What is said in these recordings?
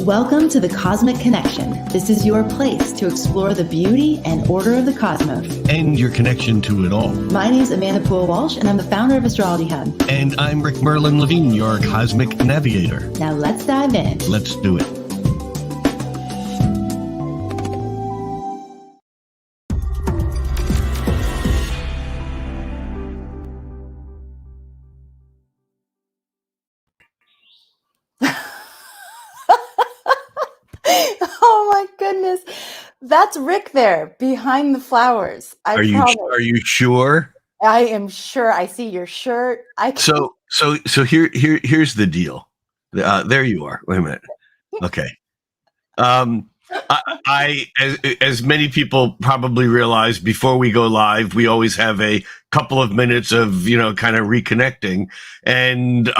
Welcome to the Cosmic Connection. This is your place to explore the beauty and order of the cosmos. And your connection to it all. My name is Amanda Walsh, and I'm the founder of Astrology Hub. And I'm Merlin Levine, your cosmic navigator. Now let's dive in. Let's do it. Oh my goodness. That's Rick there behind the flowers. Are you sure? I am sure. I see your shirt. So here's the deal. There you are. Wait a minute. Okay. I as many people probably realize, before we go live, we always have a couple of minutes of, kind of reconnecting, and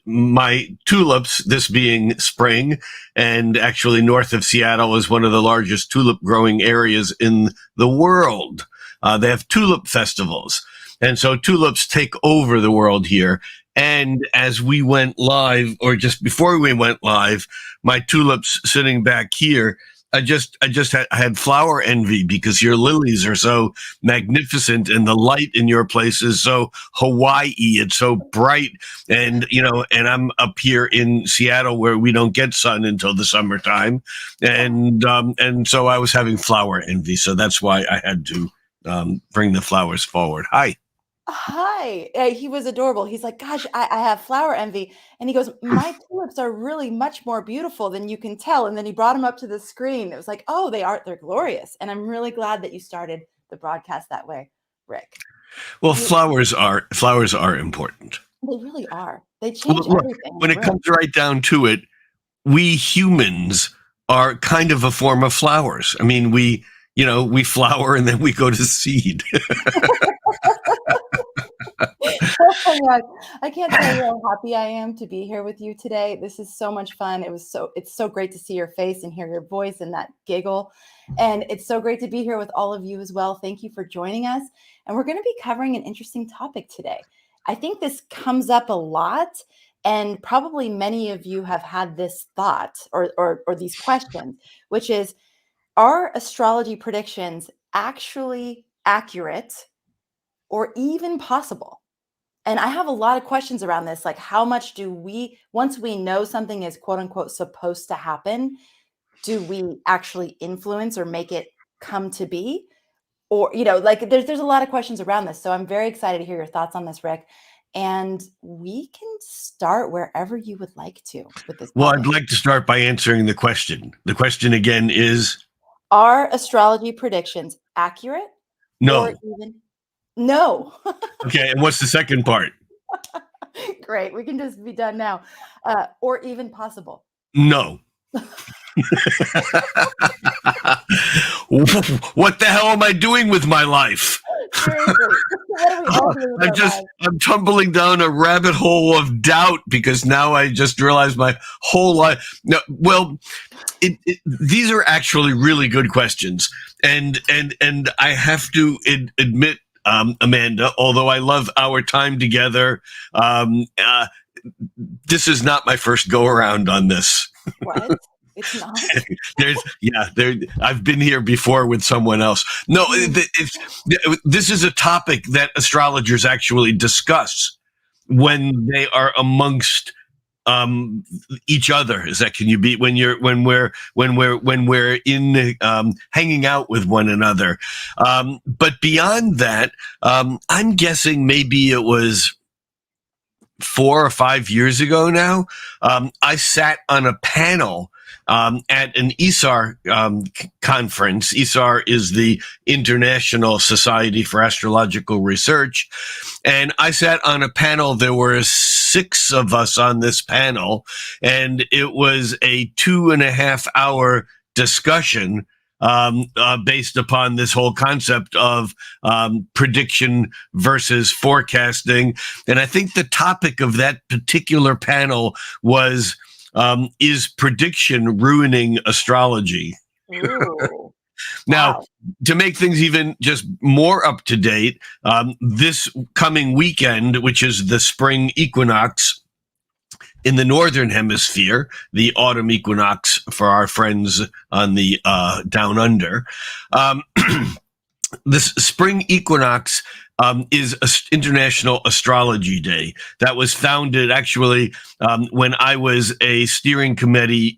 my tulips, this being spring, and actually north of Seattle is one of the largest tulip growing areas in the world. They have tulip festivals. And so tulips take over the world here. And as we went live, or just before we went live, my tulips sitting back here, I just had flower envy, because your lilies are so magnificent and the light in your place is so Hawaii. It's so bright. And, and I'm up here in Seattle where we don't get sun until the summertime. And so I was having flower envy. So that's why I had to bring the flowers forward. Hi. Hi. He was adorable. He's like, gosh, I have flower envy. And he goes, my tulips are really much more beautiful than you can tell. And then he brought them up to the screen. It was like, oh, they're glorious. And I'm really glad that you started the broadcast that way, Rick. Well, flowers are important. They really are. They change everything. When it comes right down to it, we humans are kind of a form of flowers. I mean, we flower and then we go to seed. Oh my God. I can't tell you how happy I am to be here with you today. This is so much fun. It's so great to see your face and hear your voice and that giggle. And it's so great to be here with all of you as well. Thank you for joining us. And we're going to be covering an interesting topic today. I think this comes up a lot, and probably many of you have had this thought or these questions, which is, are astrology predictions actually accurate or even possible? And I have a lot of questions around this, like how much do we, once we know something is quote unquote supposed to happen, do we actually influence or make it come to be? Or, there's a lot of questions around this. So I'm very excited to hear your thoughts on this, Rick. And we can start wherever you would like to with this. Well, I'd like to start by answering the question. The question again is, are astrology predictions accurate? No. Or even no. Okay, and what's the second part? Great, we can just be done now. Or even possible? No. What the hell am I doing with my life? Seriously, what are we all doing with our lives? I'm tumbling down a rabbit hole of doubt, because now I just realized my whole life. No, well, these are actually really good questions, and I have to admit, Amanda, although I love our time together, this is not my first go around on this. What? It's not. I've been here before with someone else. No, this is a topic that astrologers actually discuss when they are amongst each other. Is that, can you be, when we're in hanging out with one another? But beyond that, I'm guessing maybe it was 4 or 5 years ago now. I sat on a panel at an ISAR conference. ISAR is the International Society for Astrological Research. And I sat on a panel. There were 6 of us on this panel, and it was a 2.5 hour discussion based upon this whole concept of prediction versus forecasting. And I think the topic of that particular panel was, is prediction ruining astrology? Ooh. Now, Wow. to make things even just more up to date, this coming weekend, which is the spring equinox, in the northern hemisphere, the autumn equinox for our friends on the down under. This spring equinox is International Astrology Day. That was founded actually when I was a steering committee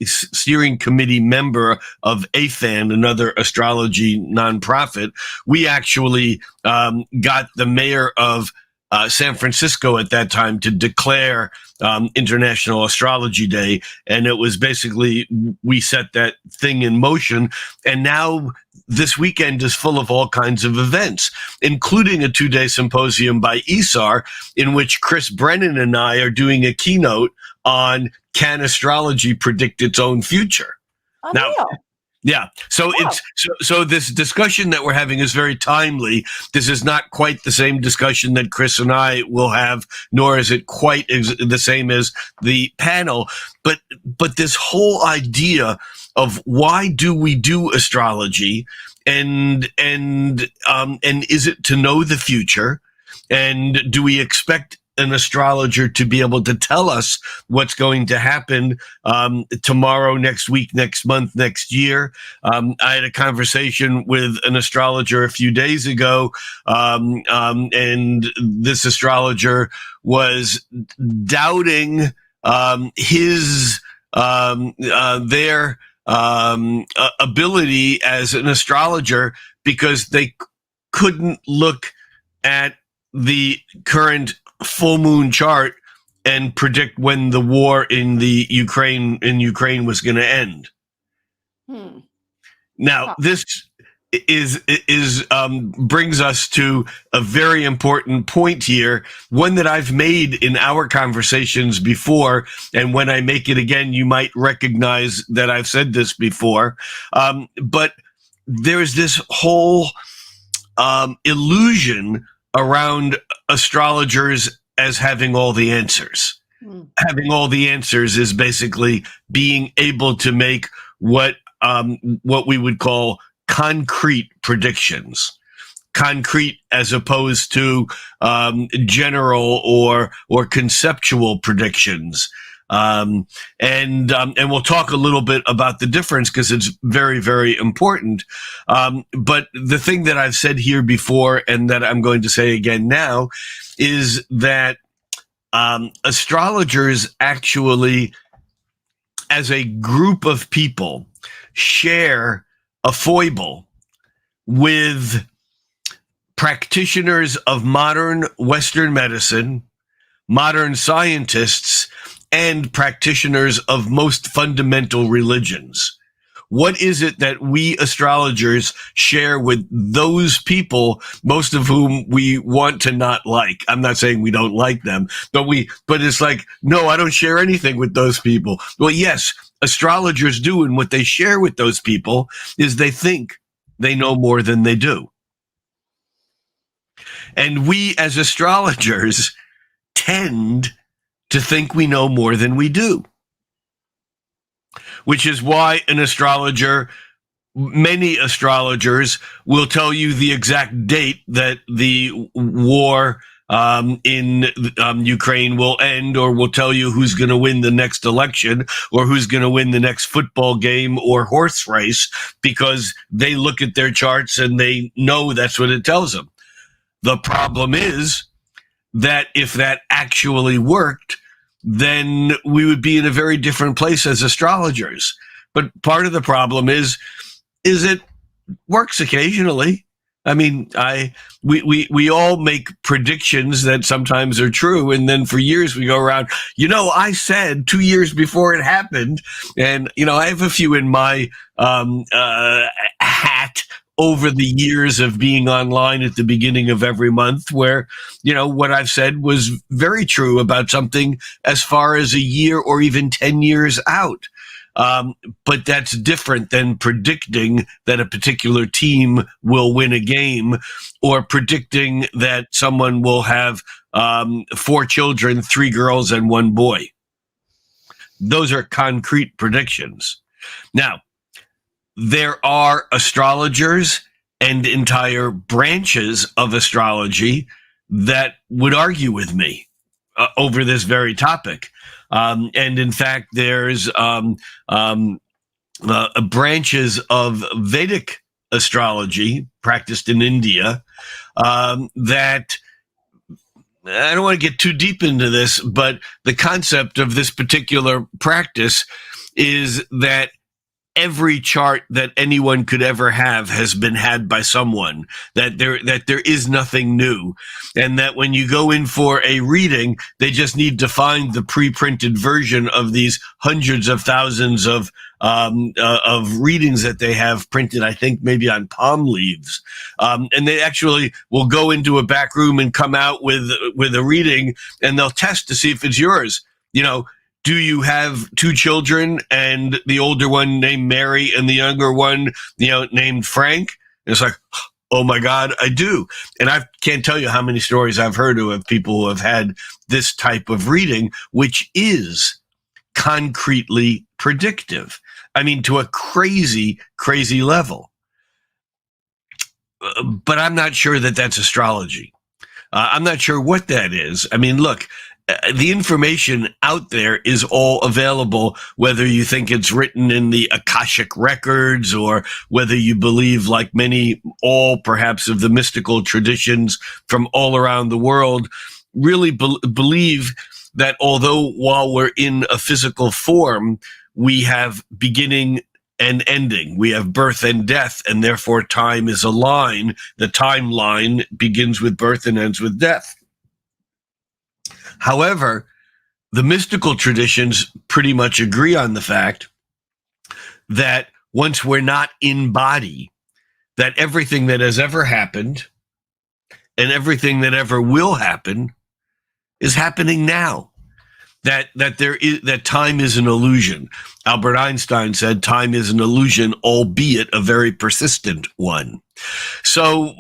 member of AFAN, another astrology nonprofit. We actually got the mayor of San Francisco at that time to declare International Astrology Day, and it was basically, we set that thing in motion, and now this weekend is full of all kinds of events, including a 2-day symposium by ESAR, in which Chris Brennan and I are doing a keynote on Can Astrology Predict Its Own Future? Now, yeah. So so this discussion that we're having is very timely. This is not quite the same discussion that Chris and I will have, nor is it quite the same as the panel. But this whole idea of why do we do astrology, and is it to know the future, and do we expect an astrologer to be able to tell us what's going to happen tomorrow, next week, next month, next year? I had a conversation with an astrologer a few days ago, and this astrologer was doubting their ability as an astrologer because they couldn't look at the current full moon chart and predict when the war in Ukraine was going to end. Now, this is brings us to a very important point here, one that I've made in our conversations before, and when I make it again, you might recognize that I've said this before. But there's this whole illusion around astrologers as having all the answers. Having all the answers is basically being able to make what we would call concrete predictions. Concrete as opposed to general or conceptual predictions. And we'll talk a little bit about the difference because it's very, very important. But the thing that I've said here before and that I'm going to say again now is that astrologers actually, as a group of people, share a foible with practitioners of modern Western medicine, modern scientists, and practitioners of most fundamental religions. What is it that we astrologers share with those people, most of whom we want to not like? I'm not saying we don't like them, but it's like, no, I don't share anything with those people. Well, yes, astrologers do, and what they share with those people is they think they know more than they do. And we as astrologers tend to think we know more than we do, which is why many astrologers will tell you the exact date that the war in Ukraine will end, or will tell you who's going to win the next election, or who's going to win the next football game or horse race, because they look at their charts and they know that's what it tells them. The problem is that if that actually worked, then we would be in a very different place as astrologers. But part of the problem is it works occasionally. I mean, we all make predictions that sometimes are true, and then for years we go around, I said 2 years before it happened, and I have a few in my hat over the years of being online at the beginning of every month where, what I've said was very true about something as far as a year or even 10 years out. But that's different than predicting that a particular team will win a game, or predicting that someone will have 4 children, 3 girls and 1 boy. Those are concrete predictions. Now, there are astrologers and entire branches of astrology that would argue with me over this very topic. And in fact, there's branches of Vedic astrology practiced in India that I don't want to get too deep into this, but the concept of this particular practice is that every chart that anyone could ever have has been had by someone, that there is nothing new, and that when you go in for a reading, they just need to find the pre-printed version of these hundreds of thousands of readings that they have printed, I think maybe on palm leaves, and they actually will go into a back room and come out with a reading, and they'll test to see if it's yours. Do you have two children, and the older one named Mary and the younger one, named Frank? And it's like, oh my God, I do. And I can't tell you how many stories I've heard of people who have had this type of reading, which is concretely predictive. I mean, to a crazy, crazy level. But I'm not sure that that's astrology. I'm not sure what that is. I mean, look, the information out there is all available, whether you think it's written in the Akashic records or whether you believe, like all perhaps of the mystical traditions from all around the world, really believe that although while we're in a physical form, we have beginning and ending. We have birth and death, and therefore time is a line. The timeline begins with birth and ends with death. However, the mystical traditions pretty much agree on the fact that once we're not in body, that everything that has ever happened and everything that ever will happen is happening now. That time is an illusion. Albert Einstein said time is an illusion, albeit a very persistent one. So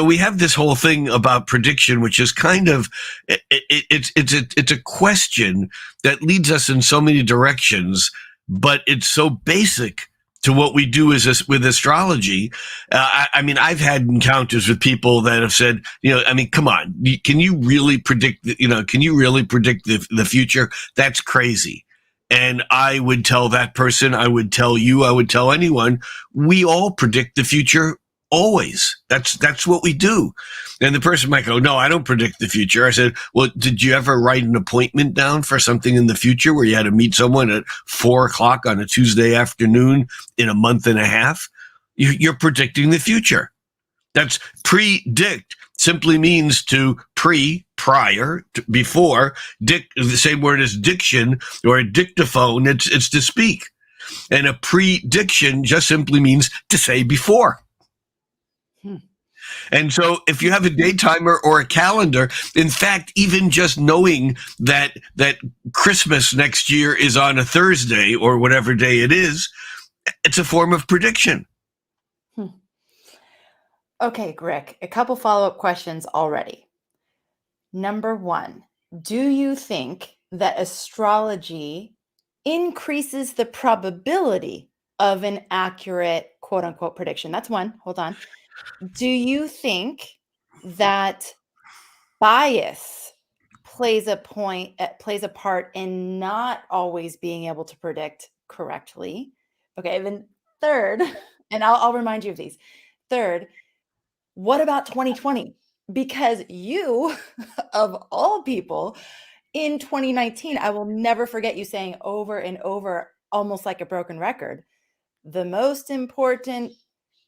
we have this whole thing about prediction, which is kind of it's a question that leads us in so many directions, but it's so basic to what we do with astrology. I mean, I've had encounters with people that have said, I mean, come on, can you really predict, the future? That's crazy. And I would tell that person, I would tell you, I would tell anyone, we all predict the future always. That's what we do. And the person might go, no, I don't predict the future. I said, well, did you ever write an appointment down for something in the future where you had to meet someone at 4:00 on a Tuesday afternoon in a month and a half? You're predicting the future. That's predict. Simply means to prior, before. The same word as diction or a dictaphone. It's to speak. And a prediction just simply means to say before. And so if you have a day timer or a calendar, in fact, even just knowing that Christmas next year is on a Thursday or whatever day it is, it's a form of prediction. Okay, Rick, a couple follow-up questions already. Number one, do you think that astrology increases the probability of an accurate quote unquote prediction? That's one. Hold on. Do you think that bias plays a part in not always being able to predict correctly? Okay, then third, and I'll remind you of these. Third, what about 2020? Because you, of all people, in 2019, I will never forget you saying over and over, almost like a broken record, the most important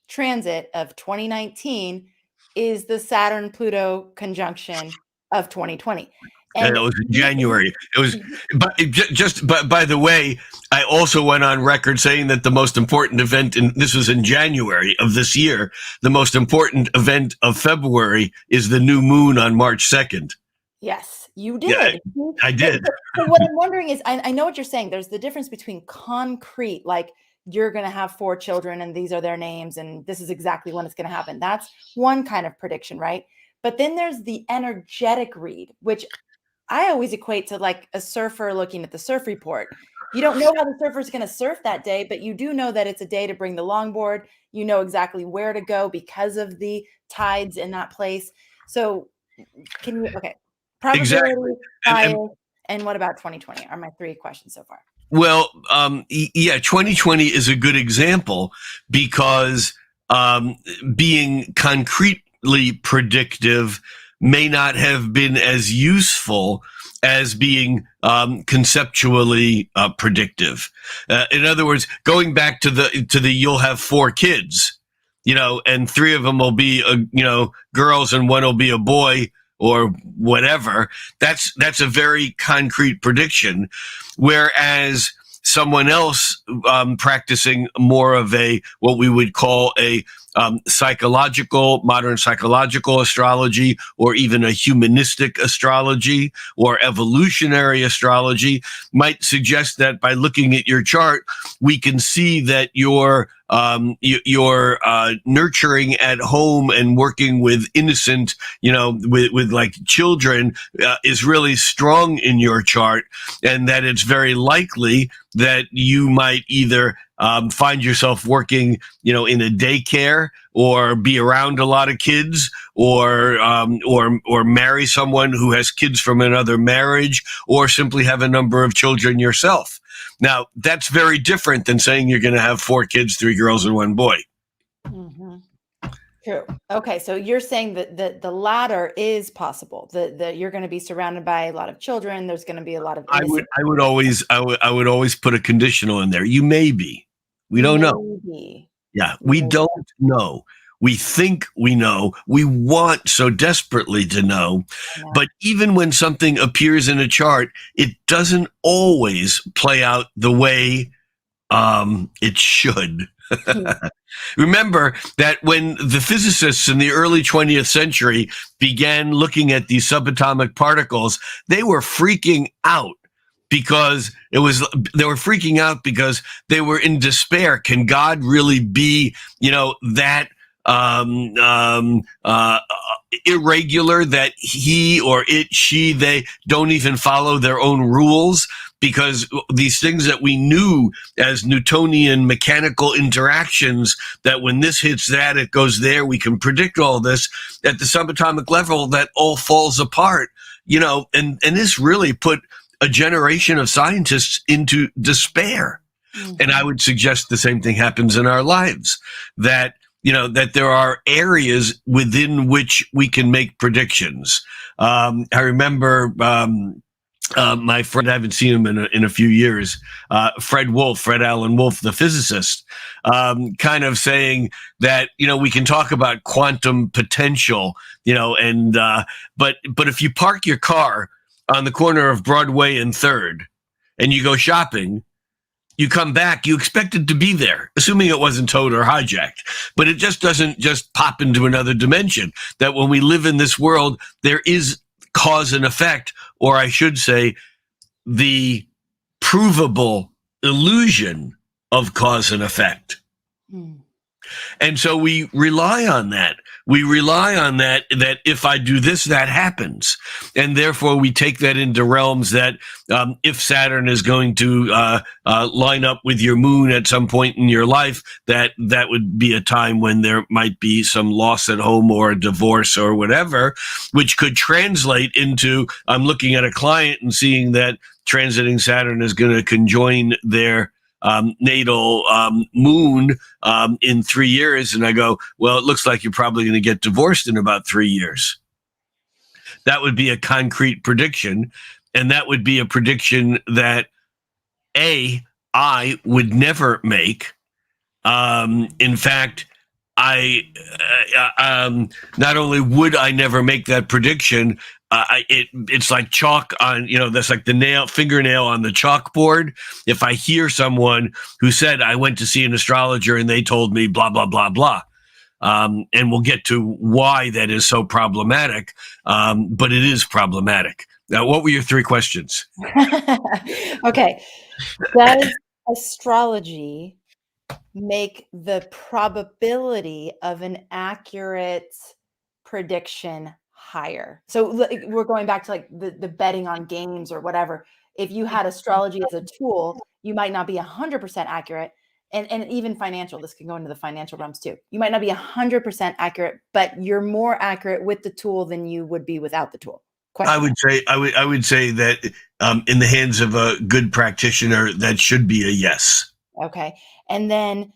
transit of 2019 is the Saturn-Pluto conjunction of 2020. And it was in January. It was, but by the way, I also went on record saying that the most important event, this was in January of this year, the most important event of February is the new moon on March 2nd. Yes, you did. Yeah, I did. So what I'm wondering is, I know what you're saying. There's the difference between concrete, like you're going to have 4 children and these are their names and this is exactly when it's going to happen. That's one kind of prediction, right? But then there's the energetic read, which I always equate to like a surfer looking at the surf report. You don't know how the surfer is going to surf that day, but you do know that it's a day to bring the longboard. You know exactly where to go because of the tides in that place. So can you, okay. Exactly. And what about 2020 are my 3 questions so far. Well, yeah, 2020 is a good example because being concretely predictive may not have been as useful as being conceptually predictive. In other words, going back to the you'll have 4 kids, and 3 of them will be girls and 1 will be a boy or whatever. That's a very concrete prediction. Whereas someone else practicing more of what we would call a modern psychological astrology, or even a humanistic astrology or evolutionary astrology, might suggest that by looking at your chart, we can see that you're nurturing at home and working with innocent, with like children, is really strong in your chart, and that it's very likely that you might either find yourself working, in a daycare, or be around a lot of kids, or marry someone who has kids from another marriage, or simply have a number of children yourself. Now, that's very different than saying you're going to have 4 kids, 3 girls and 1 boy. Mm-hmm. True. Okay, so you're saying that the latter is possible. That you're going to be surrounded by a lot of children. There's going to be a lot of. I would always put a conditional in there. You may be. We don't know. Yeah, we don't know. We think we know. We want so desperately to know. But even when something appears in a chart, it doesn't always play out the way it should. Remember that when the physicists in the early 20th century began looking at these subatomic particles, they were freaking out because they were freaking out because they were in despair. Can God really be, that irregular, that he or it, she, they don't even follow their own rules? Because these things that we knew as Newtonian mechanical interactions, that when this hits that, it goes there, we can predict all this at the subatomic level, that all falls apart, and this really put a generation of scientists into despair. Mm-hmm. And I would suggest the same thing happens in our lives, that there are areas within which we can make predictions. I remember my friend, I haven't seen him in a few years, Fred Allen Wolf, the physicist, kind of saying that, we can talk about quantum potential, but if you park your car on the corner of Broadway and 3rd and you go shopping, you come back, you expect it to be there, assuming it wasn't towed or hijacked. But it just doesn't just pop into another dimension. That when we live in this world, there is cause and effect, or I should say, the provable illusion of cause and effect. Mm. And so we rely on that. We rely on that if I do this, that happens. And therefore we take that into realms that if Saturn is going to line up with your moon at some point in your life, that would be a time when there might be some loss at home or a divorce or whatever, which could translate into, I'm looking at a client and seeing that transiting Saturn is going to conjoin their natal moon in 3 years. And I go, well, it looks like you're probably going to get divorced in about 3 years. That would be a concrete prediction. And that would be a prediction that I would never make. In fact, not only would I never make that prediction, it's like chalk on, that's like the fingernail on the chalkboard. If I hear someone who said, I went to see an astrologer and they told me blah, blah, blah, blah. And we'll get to why that is so problematic. But it is problematic. Now, what were your 3 questions? Okay. Does astrology make the probability of an accurate prediction higher? So we're going back to like the betting on games or whatever. If you had astrology as a tool, you might not be 100% accurate. And even financial, this can go into the financial realms too. You might not be 100% accurate, but you're more accurate with the tool than you would be without the tool. I would say that in the hands of a good practitioner, that should be a yes. Okay. And then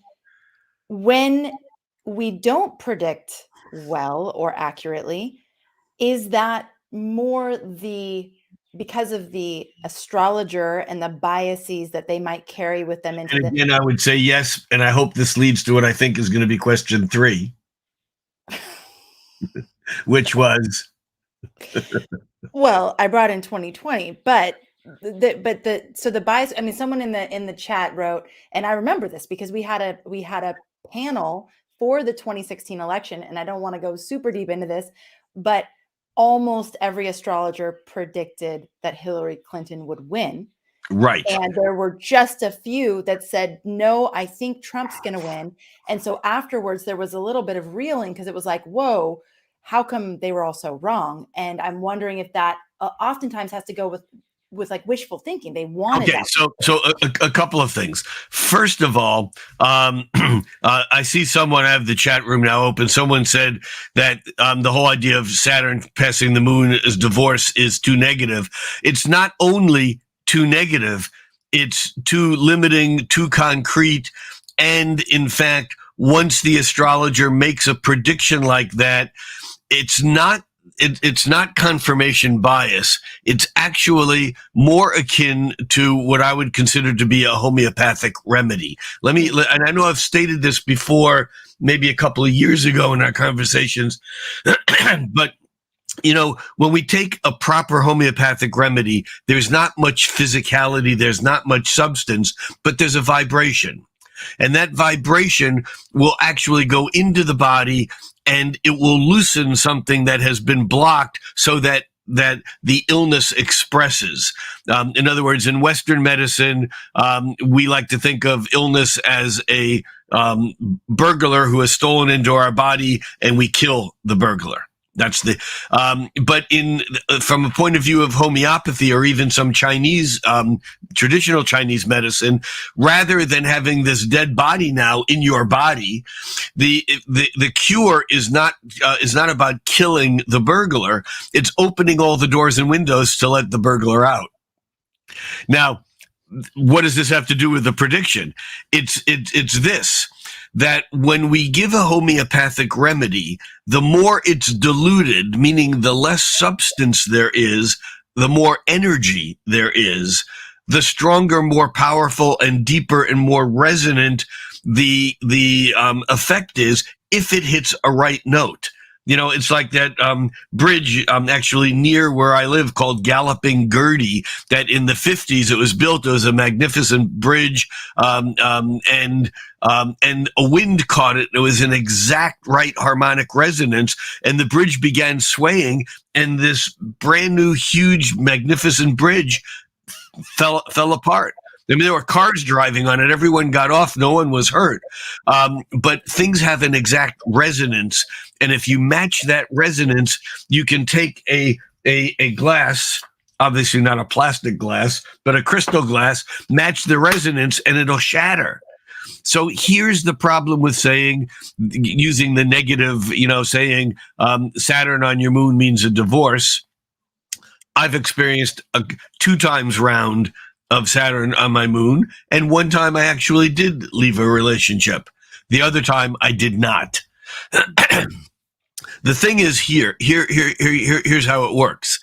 when we don't predict well or accurately, is that more because of the astrologer and the biases that they might carry with them into And the again, I would say yes, and I hope this leads to what I think is going to be question 3, which was well, I brought in 2020, but the bias, I mean, someone in the chat wrote, and I remember this because we had a panel for the 2016 election, and I don't want to go super deep into this, but almost every astrologer predicted that Hillary Clinton would win. right. And there were just a few that said, no, I think Trump's going to win. And so afterwards, there was a little bit of reeling because it was like, whoa, how come they were all so wrong? And I'm wondering if that oftentimes has to go with like wishful thinking. They wanted Okay, that. so a couple of things. First of all, I see someone have the chat room now open. Someone said that the whole idea of Saturn passing the moon as divorce is too negative. It's not only too negative, it's too limiting, too concrete. And in fact, once the astrologer makes a prediction like that, it's not confirmation bias. It's actually more akin to what I would consider to be a homeopathic remedy. And I know I've stated this before, maybe a couple of years ago in our conversations, but when we take a proper homeopathic remedy, there's not much physicality, there's not much substance, but there's a vibration. And that vibration will actually go into the body and it will loosen something that has been blocked so that the illness expresses. In other words, in Western medicine, we like to think of illness as a burglar who has stolen into our body and we kill the burglar. That's but from a point of view of homeopathy or even some Chinese, traditional Chinese medicine, rather than having this dead body now in your body, the cure is not about killing the burglar. It's opening all the doors and windows to let the burglar out. Now, what does this have to do with the prediction? It's this. That when we give a homeopathic remedy, the more it's diluted, meaning the less substance there is, the more energy there is, the stronger, more powerful, and deeper and more resonant the effect is if it hits a right note. It's like that bridge actually near where I live called Galloping Gertie, that in the 50s it was built. It was a magnificent bridge, and a wind caught it. It was an exact right harmonic resonance, and the bridge began swaying, and this brand new, huge, magnificent bridge fell apart. I mean, there were cars driving on it. Everyone got off. No one was hurt. But things have an exact resonance. And if you match that resonance, you can take a glass, obviously not a plastic glass, but a crystal glass, match the resonance, and it'll shatter. So here's the problem with using the negative, saying Saturn on your moon means a divorce. I've experienced 2 times round of Saturn on my moon, and one time I actually did leave a relationship. The other time I did not. The thing is here's how it works,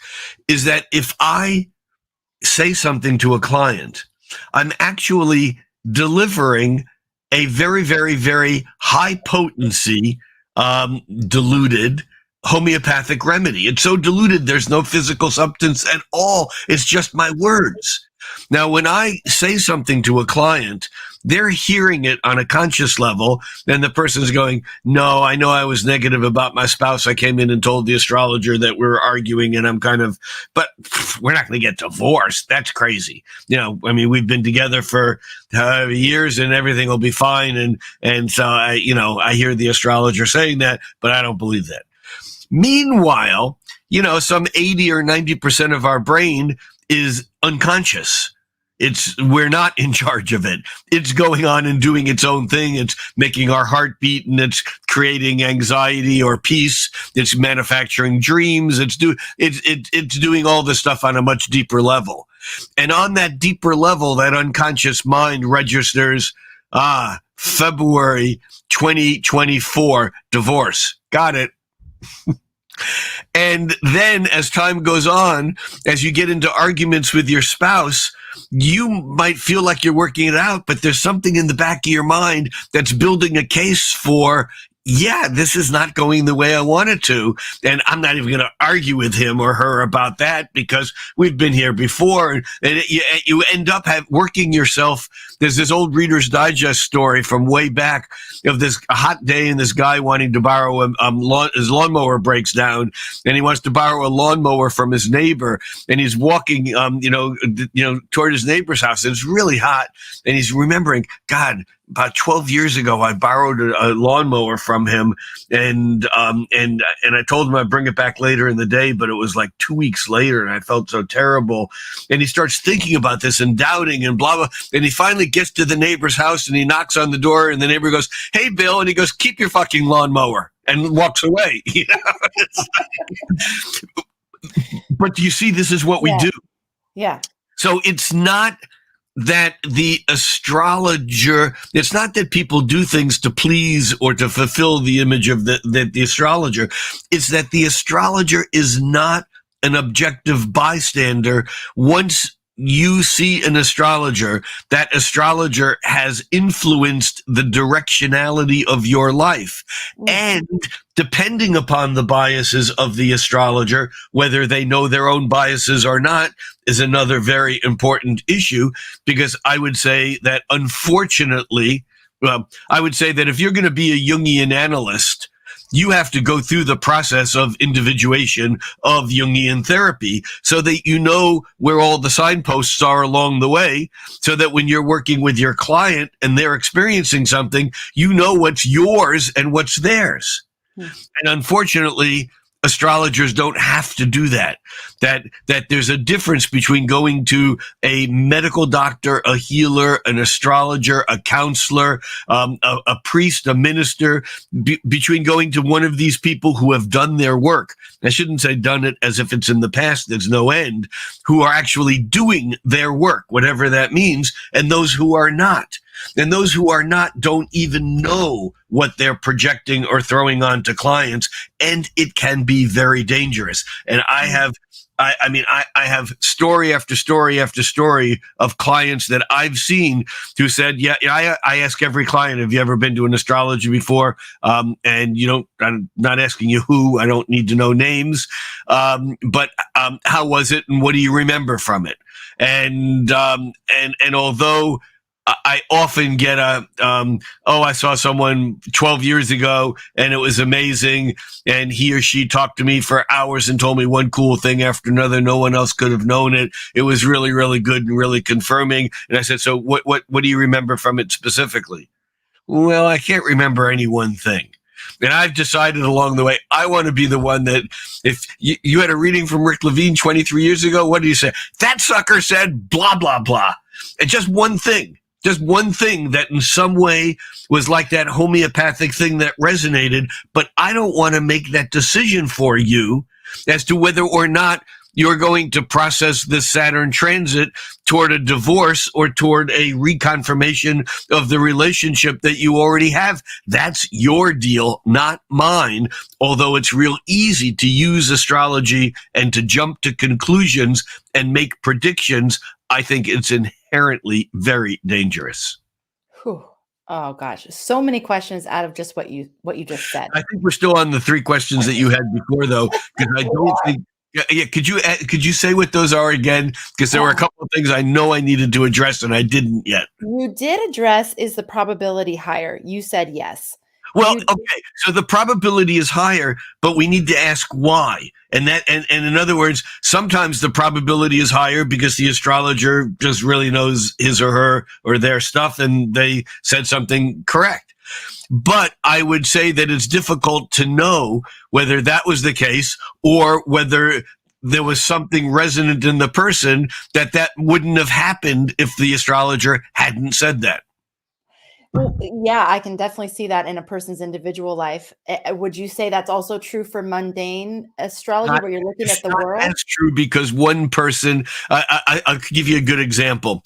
is that if I say something to a client, I'm actually delivering a very, very, very high potency, diluted homeopathic remedy. It's so diluted, there's no physical substance at all. It's just my words. Now, when I say something to a client, they're hearing it on a conscious level, and the person's going, no, I know I was negative about my spouse. I came in and told the astrologer that we were arguing, and but we're not going to get divorced. That's crazy. We've been together for years and everything will be fine. And so I hear the astrologer saying that, but I don't believe that. Meanwhile, some 80 or 90% of our brain is unconscious. We're not in charge of it. It's going on and doing its own thing. It's making our heart beat, and it's creating anxiety or peace. It's manufacturing dreams. It's doing all this stuff on a much deeper level. And on that deeper level, that unconscious mind registers, February 2024, divorce. Got it. And then as time goes on, as you get into arguments with your spouse, you might feel like you're working it out, but there's something in the back of your mind that's building a case for, yeah, this is not going the way I want it to. And I'm not even going to argue with him or her about that because we've been here before. And you end up working yourself. There's this old Reader's Digest story from way back of this hot day and this guy wanting to borrow his lawnmower breaks down, and he wants to borrow a lawnmower from his neighbor. And he's walking, toward his neighbor's house. And it's really hot. And he's remembering, God, about 12 years ago, I borrowed a lawnmower from him, and I told him I'd bring it back later in the day, but it was like 2 weeks later, and I felt so terrible. And he starts thinking about this and doubting and blah, blah. And he finally gets to the neighbor's house, and he knocks on the door, and the neighbor goes, "Hey, Bill," and he goes, "Keep your fucking lawnmower," and walks away. But you see, this is what we do. Yeah. So it's not that the astrologer, it's not that people do things to please or to fulfill the image of the astrologer. It's that the astrologer is not an objective bystander. Once you see an astrologer, that astrologer has influenced the directionality of your life. And depending upon the biases of the astrologer, whether they know their own biases or not, is another very important issue, because I would say that unfortunately, I would say that if you're going to be a Jungian analyst, you have to go through the process of individuation of Jungian therapy so that you know where all the signposts are along the way, so that when you're working with your client and they're experiencing something, you know what's yours and what's theirs. And unfortunately, astrologers don't have to do that. That there's a difference between going to a medical doctor, a healer, an astrologer, a counselor, a priest, a minister, between going to one of these people who have done their work. I shouldn't say done it as if it's in the past, there's no end, who are actually doing their work, whatever that means, and those who are not. And those who are not don't even know what they're projecting or throwing onto clients, and it can be very dangerous. And I have story after story after story of clients that I've seen who said, I ask every client, have you ever been to an astrology before? And I'm not asking you who, I don't need to know names. But how was it? And what do you remember from it? And although I often get I saw someone 12 years ago and it was amazing, and he or she talked to me for hours and told me one cool thing after another. No one else could have known it. It was really, really good and really confirming. And I said, so what do you remember from it specifically? Well, I can't remember any one thing. And I've decided along the way, I want to be the one that, if you had a reading from Rick Levine 23 years ago, what do you say? That sucker said blah, blah, blah. And just one thing that in some way was like that homeopathic thing that resonated, but I don't want to make that decision for you as to whether or not you're going to process this Saturn transit toward a divorce or toward a reconfirmation of the relationship that you already have. That's your deal, not mine. Although it's real easy to use astrology and to jump to conclusions and make predictions, I think it's inherently very dangerous. Whew. Oh gosh, so many questions out of just what you just said. I think we're still on the three questions that you had before, though, because I don't think. Yeah, could you say what those are again? Because there were a couple of things I know I needed to address and I didn't yet. You did address, is the probability higher? You said yes. Well, okay, so the probability is higher, but we need to ask why. And in other words, sometimes the probability is higher because the astrologer just really knows his or her or their stuff and they said something correct. But I would say that it's difficult to know whether that was the case or whether there was something resonant in the person that wouldn't have happened if the astrologer hadn't said that. Well, yeah, I can definitely see that in a person's individual life. Would you say that's also true for mundane astrology, where you're looking at the world? That's true, because one person, I'll give you a good example.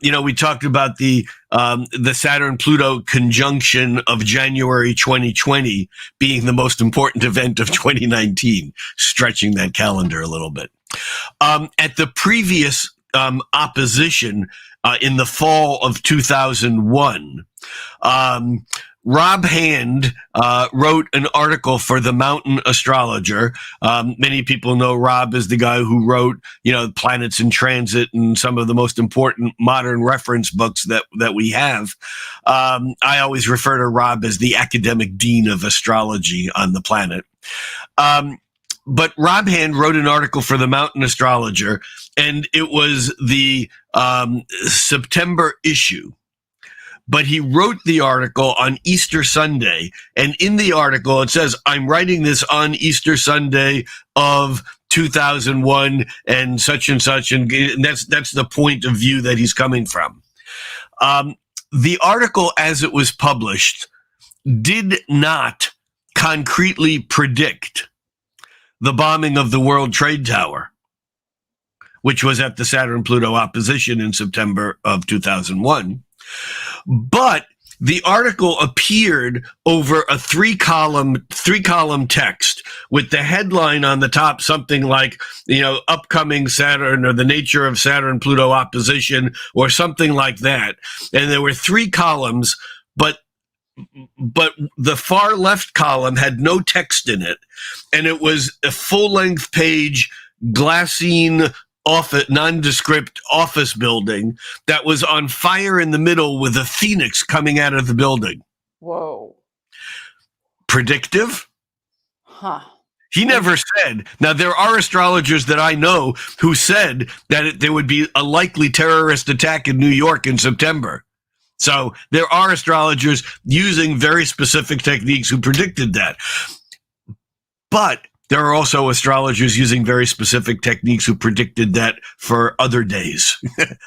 We talked about the Saturn-Pluto conjunction of January 2020 being the most important event of 2019, stretching that calendar a little bit. At the previous opposition in the fall of 2001, Rob Hand wrote an article for the Mountain Astrologer. Many people know Rob as the guy who wrote, Planets in Transit and some of the most important modern reference books that we have. I always refer to Rob as the academic dean of astrology on the planet. But Rob Hand wrote an article for the Mountain Astrologer, and it was the September issue. But he wrote the article on Easter Sunday, and in the article it says, "I'm writing this on Easter Sunday of 2001 and such," and that's the point of view that he's coming from. The article, as it was published, did not concretely predict the bombing of the World Trade Tower, which was at the Saturn-Pluto opposition in September of 2001. But the article appeared over a three-column text with the headline on the top, something like, upcoming Saturn, or the nature of Saturn-Pluto opposition, or something like that. And there were 3 columns, but the far left column had no text in it, and it was a full-length page glassine nondescript office building that was on fire in the middle with a phoenix coming out of the building. Whoa. Predictive? Huh. He never said. Now, there are astrologers that I know who said that there would be a likely terrorist attack in New York in September. So there are astrologers using very specific techniques who predicted that. But there are also astrologers using very specific techniques who predicted that for other days,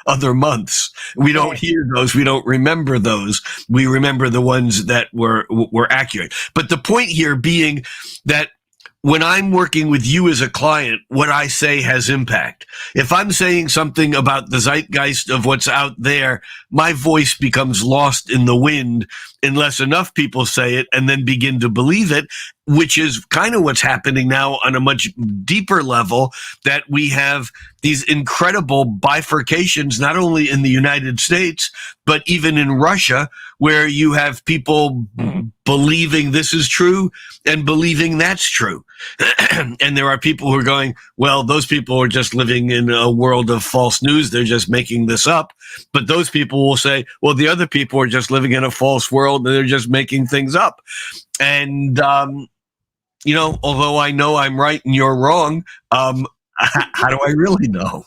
other months. We don't hear those. We don't remember those. We remember the ones that were accurate. But the point here being that when I'm working with you as a client, what I say has impact. If I'm saying something about the zeitgeist of what's out there, my voice becomes lost in the wind unless enough people say it and then begin to believe it, which is kind of what's happening now on a much deeper level, that we have these incredible bifurcations, not only in the United States, but even in Russia, where you have people believing this is true and believing that's true. And there are people who are going, well, those people are just living in a world of false news. They're just making this up. But those people will say, well, the other people are just living in a false world and they're just making things up. And, although I know I'm right and you're wrong, how do I really know?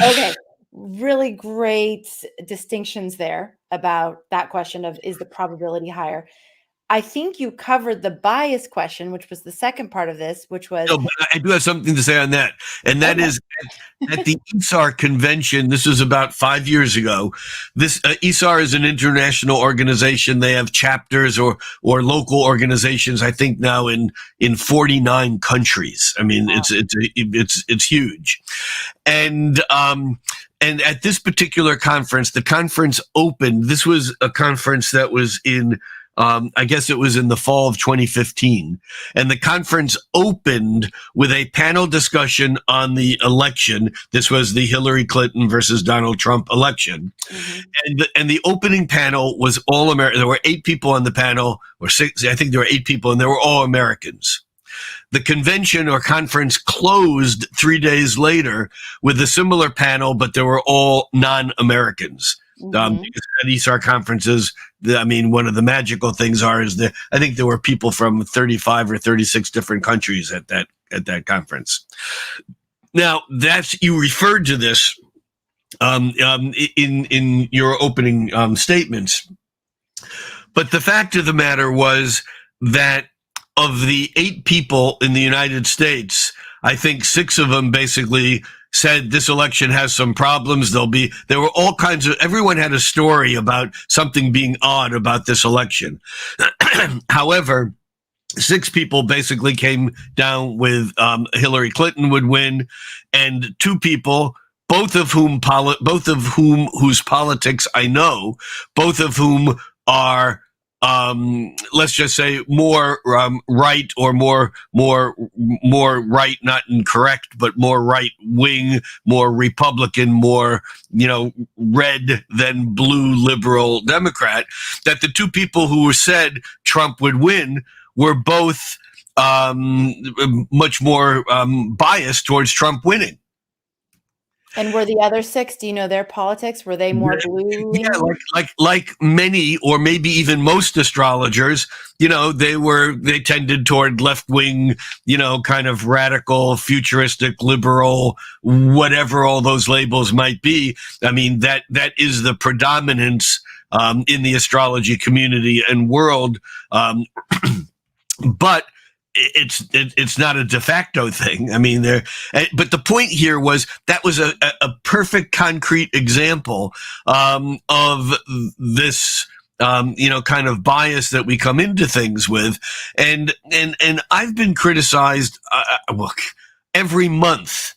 Okay. Really great distinctions there about that question of, is the probability higher? I think you covered the bias question, which was the second part of this, which was... No, but I do have something to say on that. And that is at the ESAR convention, this was about 5 years ago. This ESAR is an international organization. They have chapters or local organizations, I think now in 49 countries. I mean, wow. It's huge. And at this particular conference, the conference opened. This was a conference that was in, I guess it was in the fall of 2015. And the conference opened with a panel discussion on the election. This was the Hillary Clinton versus Donald Trump election. Mm-hmm. And the opening panel was all American. There were 8 people on the panel, or 6, I think there were 8 people, and they were all Americans. The convention or conference closed 3 days later with a similar panel, but they were all non-Americans. Mm-hmm. Because at ESAR conferences, one of the magical things is that I think there were people from 35 or 36 different countries at that conference. Now, you referred to this in your opening statements, but the fact of the matter was that of the 8 people in the United States, I think 6 of them basically said this election has some problems. There were all kinds of, everyone had a story about something being odd about this election. However, 6 people basically came down with Hillary Clinton would win, and 2 people, both of whom whose politics I know, both of whom are let's just say more right, or more right, not incorrect, but more right wing, more Republican, more red than blue liberal Democrat. That the 2 people who said Trump would win were both much more biased towards Trump winning. And were the other 6, do you know their politics? Were they more blue? Yeah, like many, or maybe even most astrologers, they tended toward left wing, kind of radical, futuristic, liberal, whatever all those labels might be. I mean, that is the predominance in the astrology community and world. But it's not a de facto thing. I mean, but the point here was that was a perfect concrete example of this kind of bias that we come into things with, and I've been criticized look, every month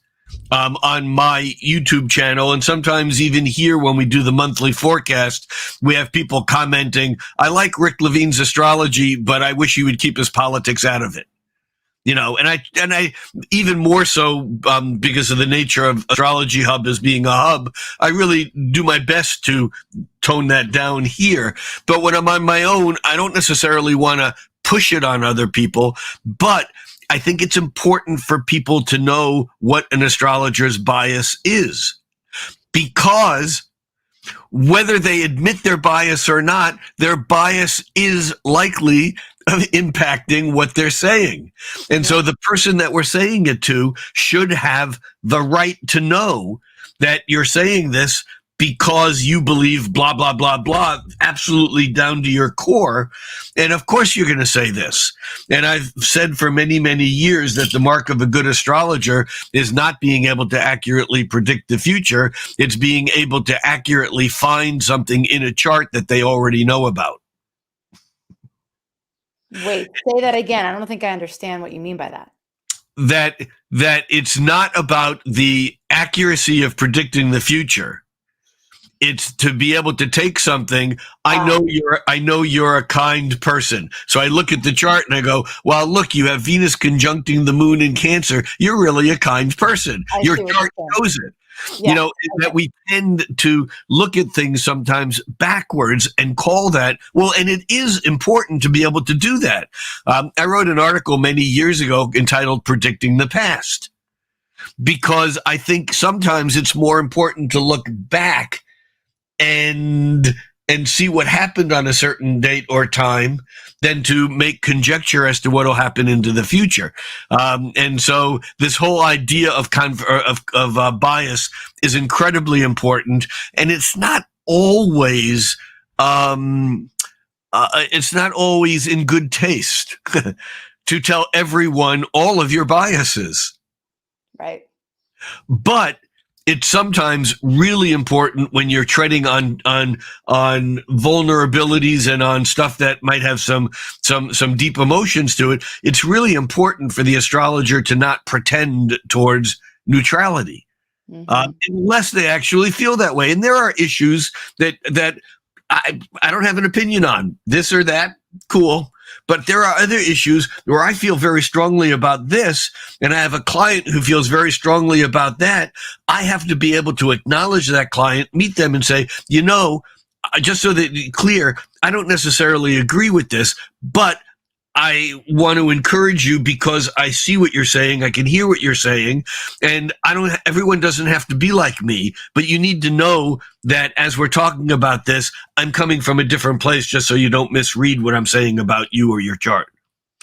on my YouTube channel, and sometimes even here when we do the monthly forecast, we have people commenting, I like Rick Levine's astrology, but I wish he would keep his politics out of it. And I even more so because of the nature of Astrology Hub as being a hub, I really do my best to tone that down here. But when I'm on my own, I don't necessarily want to push it on other people, but I think it's important for people to know what an astrologer's bias is, because whether they admit their bias or not, their bias is likely impacting what they're saying. And so the person that we're saying it to should have the right to know that you're saying this because you believe blah, blah, blah, blah, absolutely down to your core. And of course you're going to say this. And I've said for many, many years that the mark of a good astrologer is not being able to accurately predict the future. It's being able to accurately find something in a chart that they already know about. Wait, say that again. I don't think I understand what you mean by that. That it's not about the accuracy of predicting the future. It's to be able to take something. I know you're a kind person. So I look at the chart and I go, well, look, you have Venus conjuncting the moon in Cancer. You're really a kind person. Your chart shows it. Yeah. That we tend to look at things sometimes backwards and call that, well, and it is important to be able to do that. I wrote an article many years ago entitled Predicting the Past, because I think sometimes it's more important to look back and see what happened on a certain date or time than to make conjecture as to what will happen into the future. And so this whole idea of bias is incredibly important, and it's not always in good taste to tell everyone all of your biases. Right. But it's sometimes really important when you're treading on vulnerabilities and on stuff that might have some deep emotions to it. It's really important for the astrologer to not pretend towards neutrality, unless they actually feel that way. And there are issues that I don't have an opinion on, this or that. Cool. But there are other issues where I feel very strongly about this, and I have a client who feels very strongly about that. I have to be able to acknowledge that client, meet them and say, just so that it's clear, I don't necessarily agree with this, but I want to encourage you because I see what you're saying. I can hear what you're saying. And everyone doesn't have to be like me, but you need to know that as we're talking about this, I'm coming from a different place, just so you don't misread what I'm saying about you or your chart.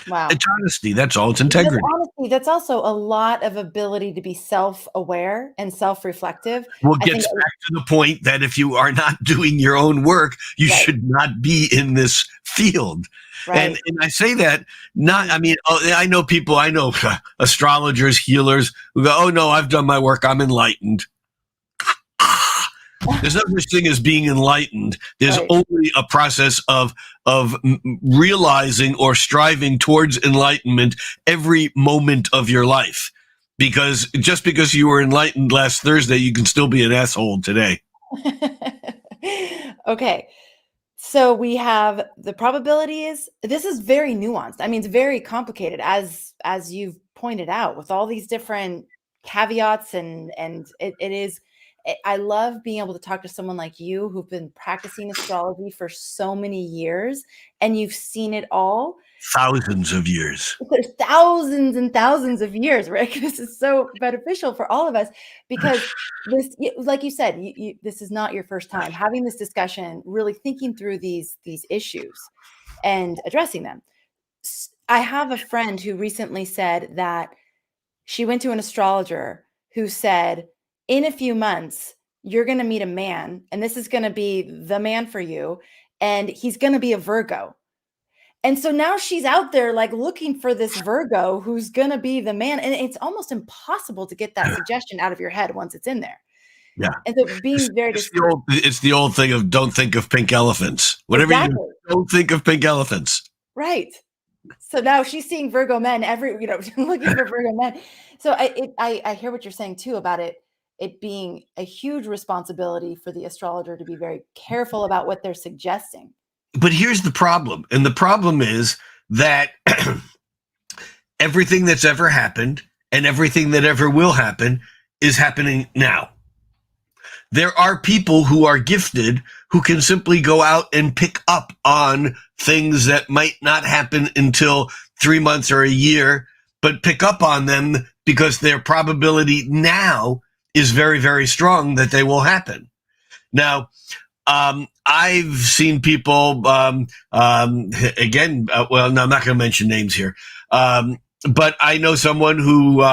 Wow. It's honesty. That's all. It's integrity. Honestly, that's also a lot of ability to be self-aware and self-reflective. Well, it gets back to the point that if you are not doing your own work, you should not be in this field. Right. And I say that not, I mean, I know people, I know astrologers, healers who go, oh no, I've done my work. I'm enlightened. There's no such thing as being enlightened. There's Right. only a process of realizing or striving towards enlightenment every moment of your life. Because just because you were enlightened last Thursday, you can still be an asshole today. Okay. So we have the probability is, this is very nuanced. I mean, it's very complicated as you've pointed out with all these different caveats and it is I love being able to talk to someone like you who've been practicing astrology for so many years and you've seen it all. Thousands of years. There's thousands and thousands of years, Rick. This is so beneficial for all of us because this, like you said, this is not your first time having this discussion, really thinking through these issues and addressing them. I have a friend who recently said that she went to an astrologer who said, in a few months, you're going to meet a man, and this is going to be the man for you, and he's going to be a Virgo. And so now she's out there like looking for this Virgo who's going to be the man. And it's almost impossible to get that suggestion out of your head once it's in there. Yeah. And so being very it's the old thing of don't think of pink elephants. Whatever exactly. you do, don't think of pink elephants. Right. So now she's seeing Virgo men looking for Virgo men. So I hear what you're saying too about it being a huge responsibility for the astrologer to be very careful about what they're suggesting. But here's the problem. And the problem is that everything that's ever happened and everything that ever will happen is happening now. There are people who are gifted who can simply go out and pick up on things that might not happen until 3 months or a year, but pick up on them because their probability now is very, very strong that they will happen. Now, I've seen people, well, no, I'm not going to mention names here. But I know someone who,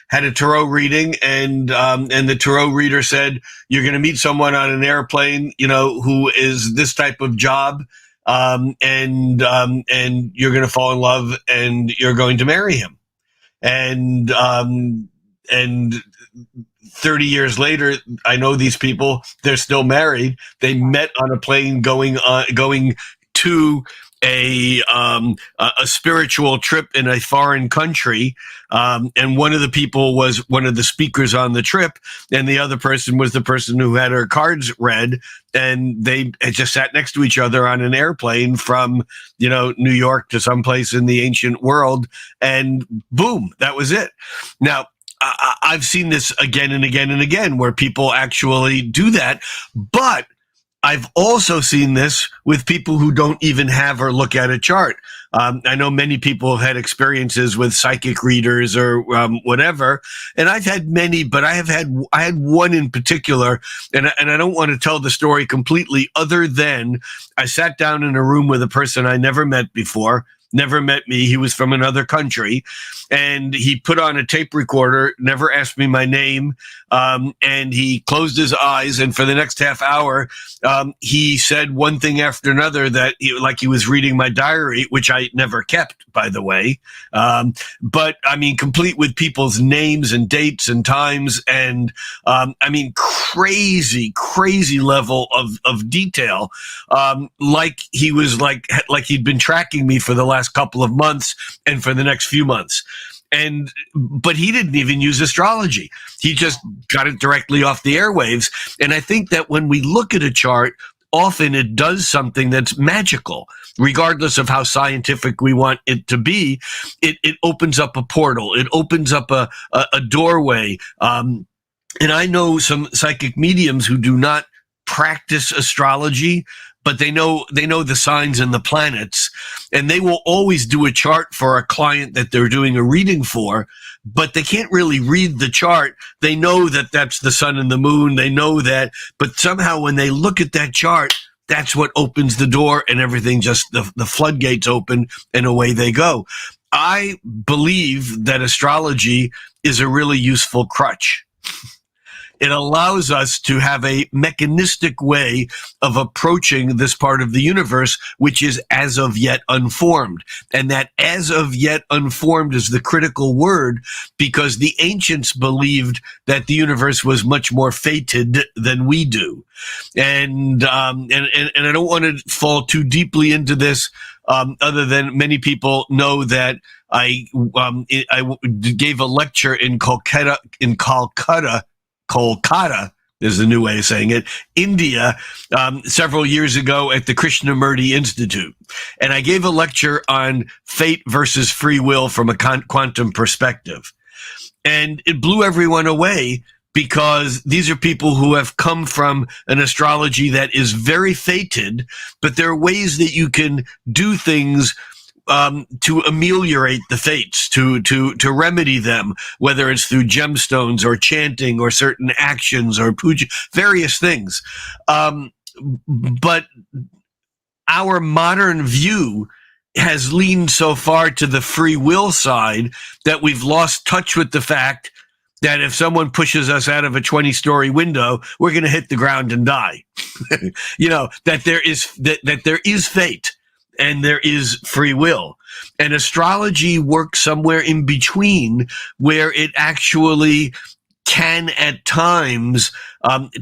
had a tarot reading and the tarot reader said, you're going to meet someone on an airplane, who is this type of job. And you're going to fall in love and you're going to marry him. And 30 years later, I know these people, they're still married. They met on a plane going to a spiritual trip in a foreign country. And one of the people was one of the speakers on the trip. And the other person was the person who had her cards read. And they had just sat next to each other on an airplane from, New York to someplace in the ancient world. And boom, that was it. Now, I've seen this again and again and again where people actually do that. But I've also seen this with people who don't even have or look at a chart. I know many people have had experiences with psychic readers or whatever, and I've had many, but I had one in particular, and I don't want to tell the story completely other than I sat down in a room with a person I never met before. Never met me. He was from another country, and he put on a tape recorder, never asked me my name, and he closed his eyes, and for the next half hour, he said one thing after another that like he was reading my diary, which I never kept, by the way. But I mean, complete with people's names and dates and times, and I mean, crazy level of detail, like he was like he'd been tracking me for the last couple of months and for the next few months. But he didn't even use astrology. He just got it directly off the airwaves. And I think that when we look at a chart, often it does something that's magical, regardless of how scientific we want it to be. It opens up a portal. It opens up a doorway. And I know some psychic mediums who do not practice astrology, but they know the signs and the planets, and they will always do a chart for a client that they're doing a reading for, but they can't really read the chart. They know that that's the sun and the moon. They know that, but somehow when they look at that chart, that's what opens the door, and everything just, the floodgates open and away they go. I believe that astrology is a really useful crutch. it allows us to have a mechanistic way of approaching this part of the universe, which is as of yet unformed. And that as of yet unformed is the critical word, because the ancients believed that the universe was much more fated than we do. And I don't want to fall too deeply into this, other than many people know that I gave a lecture in Kolkata, is the new way of saying it, India, several years ago at the Krishnamurti Institute. And I gave a lecture on fate versus free will from a quantum perspective. And it blew everyone away, because these are people who have come from an astrology that is very fated, but there are ways that you can do things to ameliorate the fates, to remedy them, whether it's through gemstones or chanting or certain actions or puja, various things. But our modern view has leaned so far to the free will side that we've lost touch with the fact that if someone pushes us out of a 20-story window, we're going to hit the ground and die. That there is fate and there is free will. And astrology works somewhere in between, where it actually can at times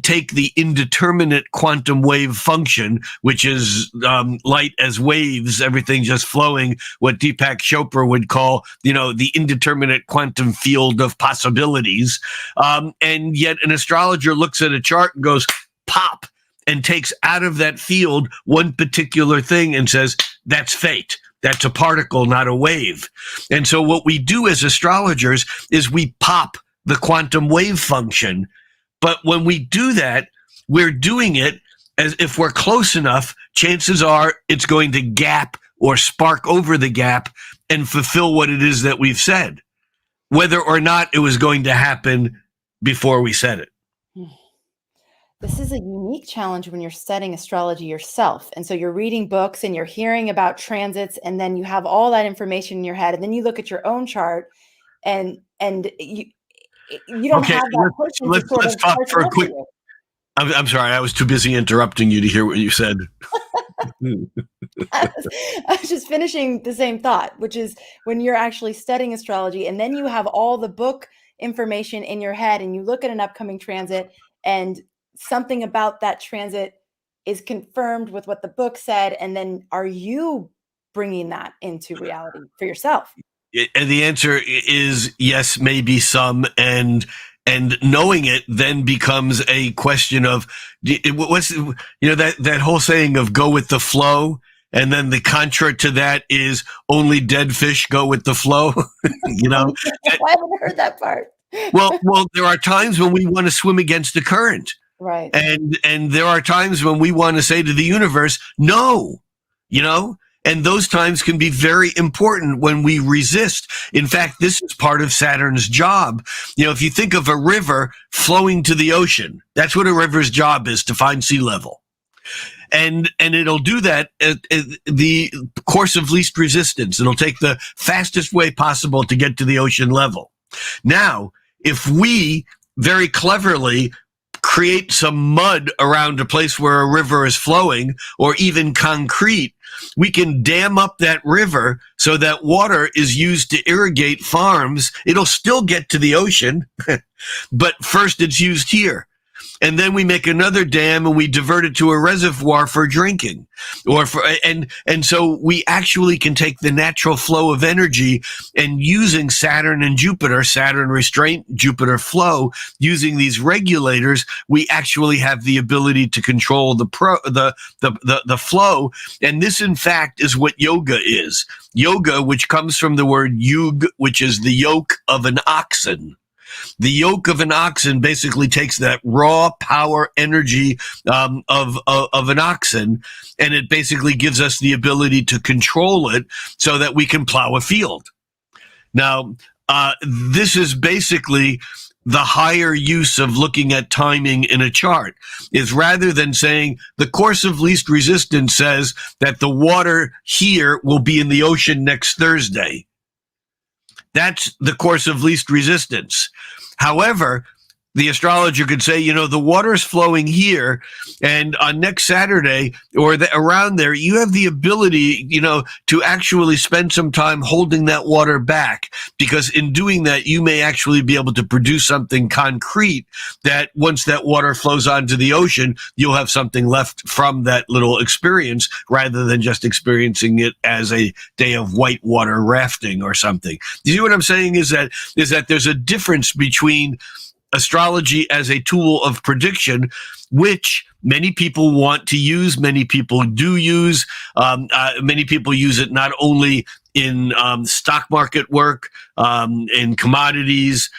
take the indeterminate quantum wave function, which is light as waves, everything just flowing, what Deepak Chopra would call, the indeterminate quantum field of possibilities. And yet an astrologer looks at a chart and goes, pop, and takes out of that field one particular thing and says, that's fate. That's a particle, not a wave. And so what we do as astrologers is we pop the quantum wave function. But when we do that, we're doing it as if we're close enough, chances are it's going to gap or spark over the gap and fulfill what it is that we've said, whether or not it was going to happen before we said it. This is a unique challenge when you're studying astrology yourself. And so you're reading books and you're hearing about transits, and then you have all that information in your head, and then you look at your own chart and you don't have that person. Let's talk for a quick. I'm sorry, I was too busy interrupting you to hear what you said. I was just finishing the same thought, which is when you're actually studying astrology and then you have all the book information in your head and you look at an upcoming transit and something about that transit is confirmed with what the book said. And then are you bringing that into reality for yourself? And the answer is yes, maybe some. And knowing it then becomes a question of what's, that whole saying of go with the flow. And then the contra to that is only dead fish go with the flow. I haven't heard that part. Well, there are times when we want to swim against the current. Right. And there are times when we want to say to the universe, no, and those times can be very important when we resist. In fact, this is part of Saturn's job. If you think of a river flowing to the ocean, that's what a river's job is, to find sea level. And it'll do that at the course of least resistance. It'll take the fastest way possible to get to the ocean level. Now, if we very cleverly create some mud around a place where a river is flowing, or even concrete, we can dam up that river so that water is used to irrigate farms. It'll still get to the ocean, but first it's used here. And then we make another dam and we divert it to a reservoir for drinking, and so we actually can take the natural flow of energy, and using Saturn and Jupiter, Saturn restraint, Jupiter flow, using these regulators, we actually have the ability to control the flow. And this, in fact, is what yoga is. Yoga, which comes from the word yug, which is the yoke of an oxen. The yoke of an oxen basically takes that raw power energy of an oxen, and it basically gives us the ability to control it so that we can plow a field. Now, this is basically the higher use of looking at timing in a chart, is rather than saying the course of least resistance says that the water here will be in the ocean next Thursday. That's the course of least resistance. However, The astrologer could say, the water's flowing here, and on next Saturday or around there, you have the ability, to actually spend some time holding that water back, because in doing that, you may actually be able to produce something concrete that once that water flows onto the ocean, you'll have something left from that little experience rather than just experiencing it as a day of whitewater rafting or something. You see what I'm saying is that there's a difference between astrology as a tool of prediction, which many people want to use, many people do use. Many people use it not only in stock market work, in commodities,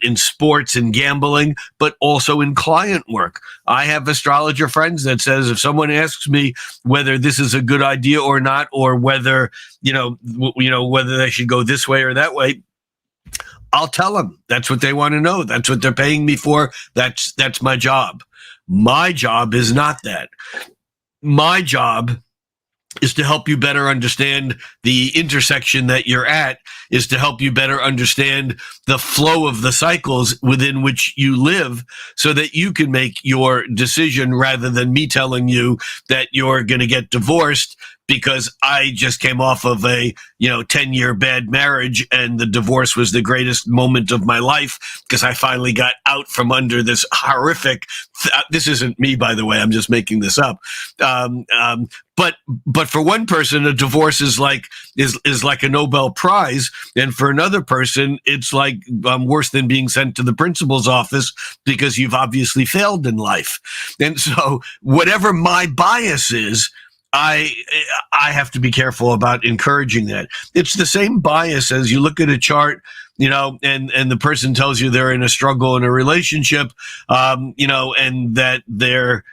in sports and gambling, but also in client work. I have astrologer friends that says if someone asks me whether this is a good idea or not, or whether whether they should go this way or that way, I'll tell them. That's what they want to know. That's what they're paying me for. That's my job. My job is not that. My job is to help you better understand the intersection that you're at, is to help you better understand the flow of the cycles within which you live, so that you can make your decision rather than me telling you that you're going to get divorced because I just came off of a 10-year bad marriage, and the divorce was the greatest moment of my life because I finally got out from under this horrific. This isn't me, by the way. I'm just making this up. But for one person, a divorce is like a Nobel Prize, and for another person, it's like worse than being sent to the principal's office because you've obviously failed in life. And so, whatever my bias is, I have to be careful about encouraging that. It's the same bias as you look at a chart, and the person tells you they're in a struggle in a relationship, and that their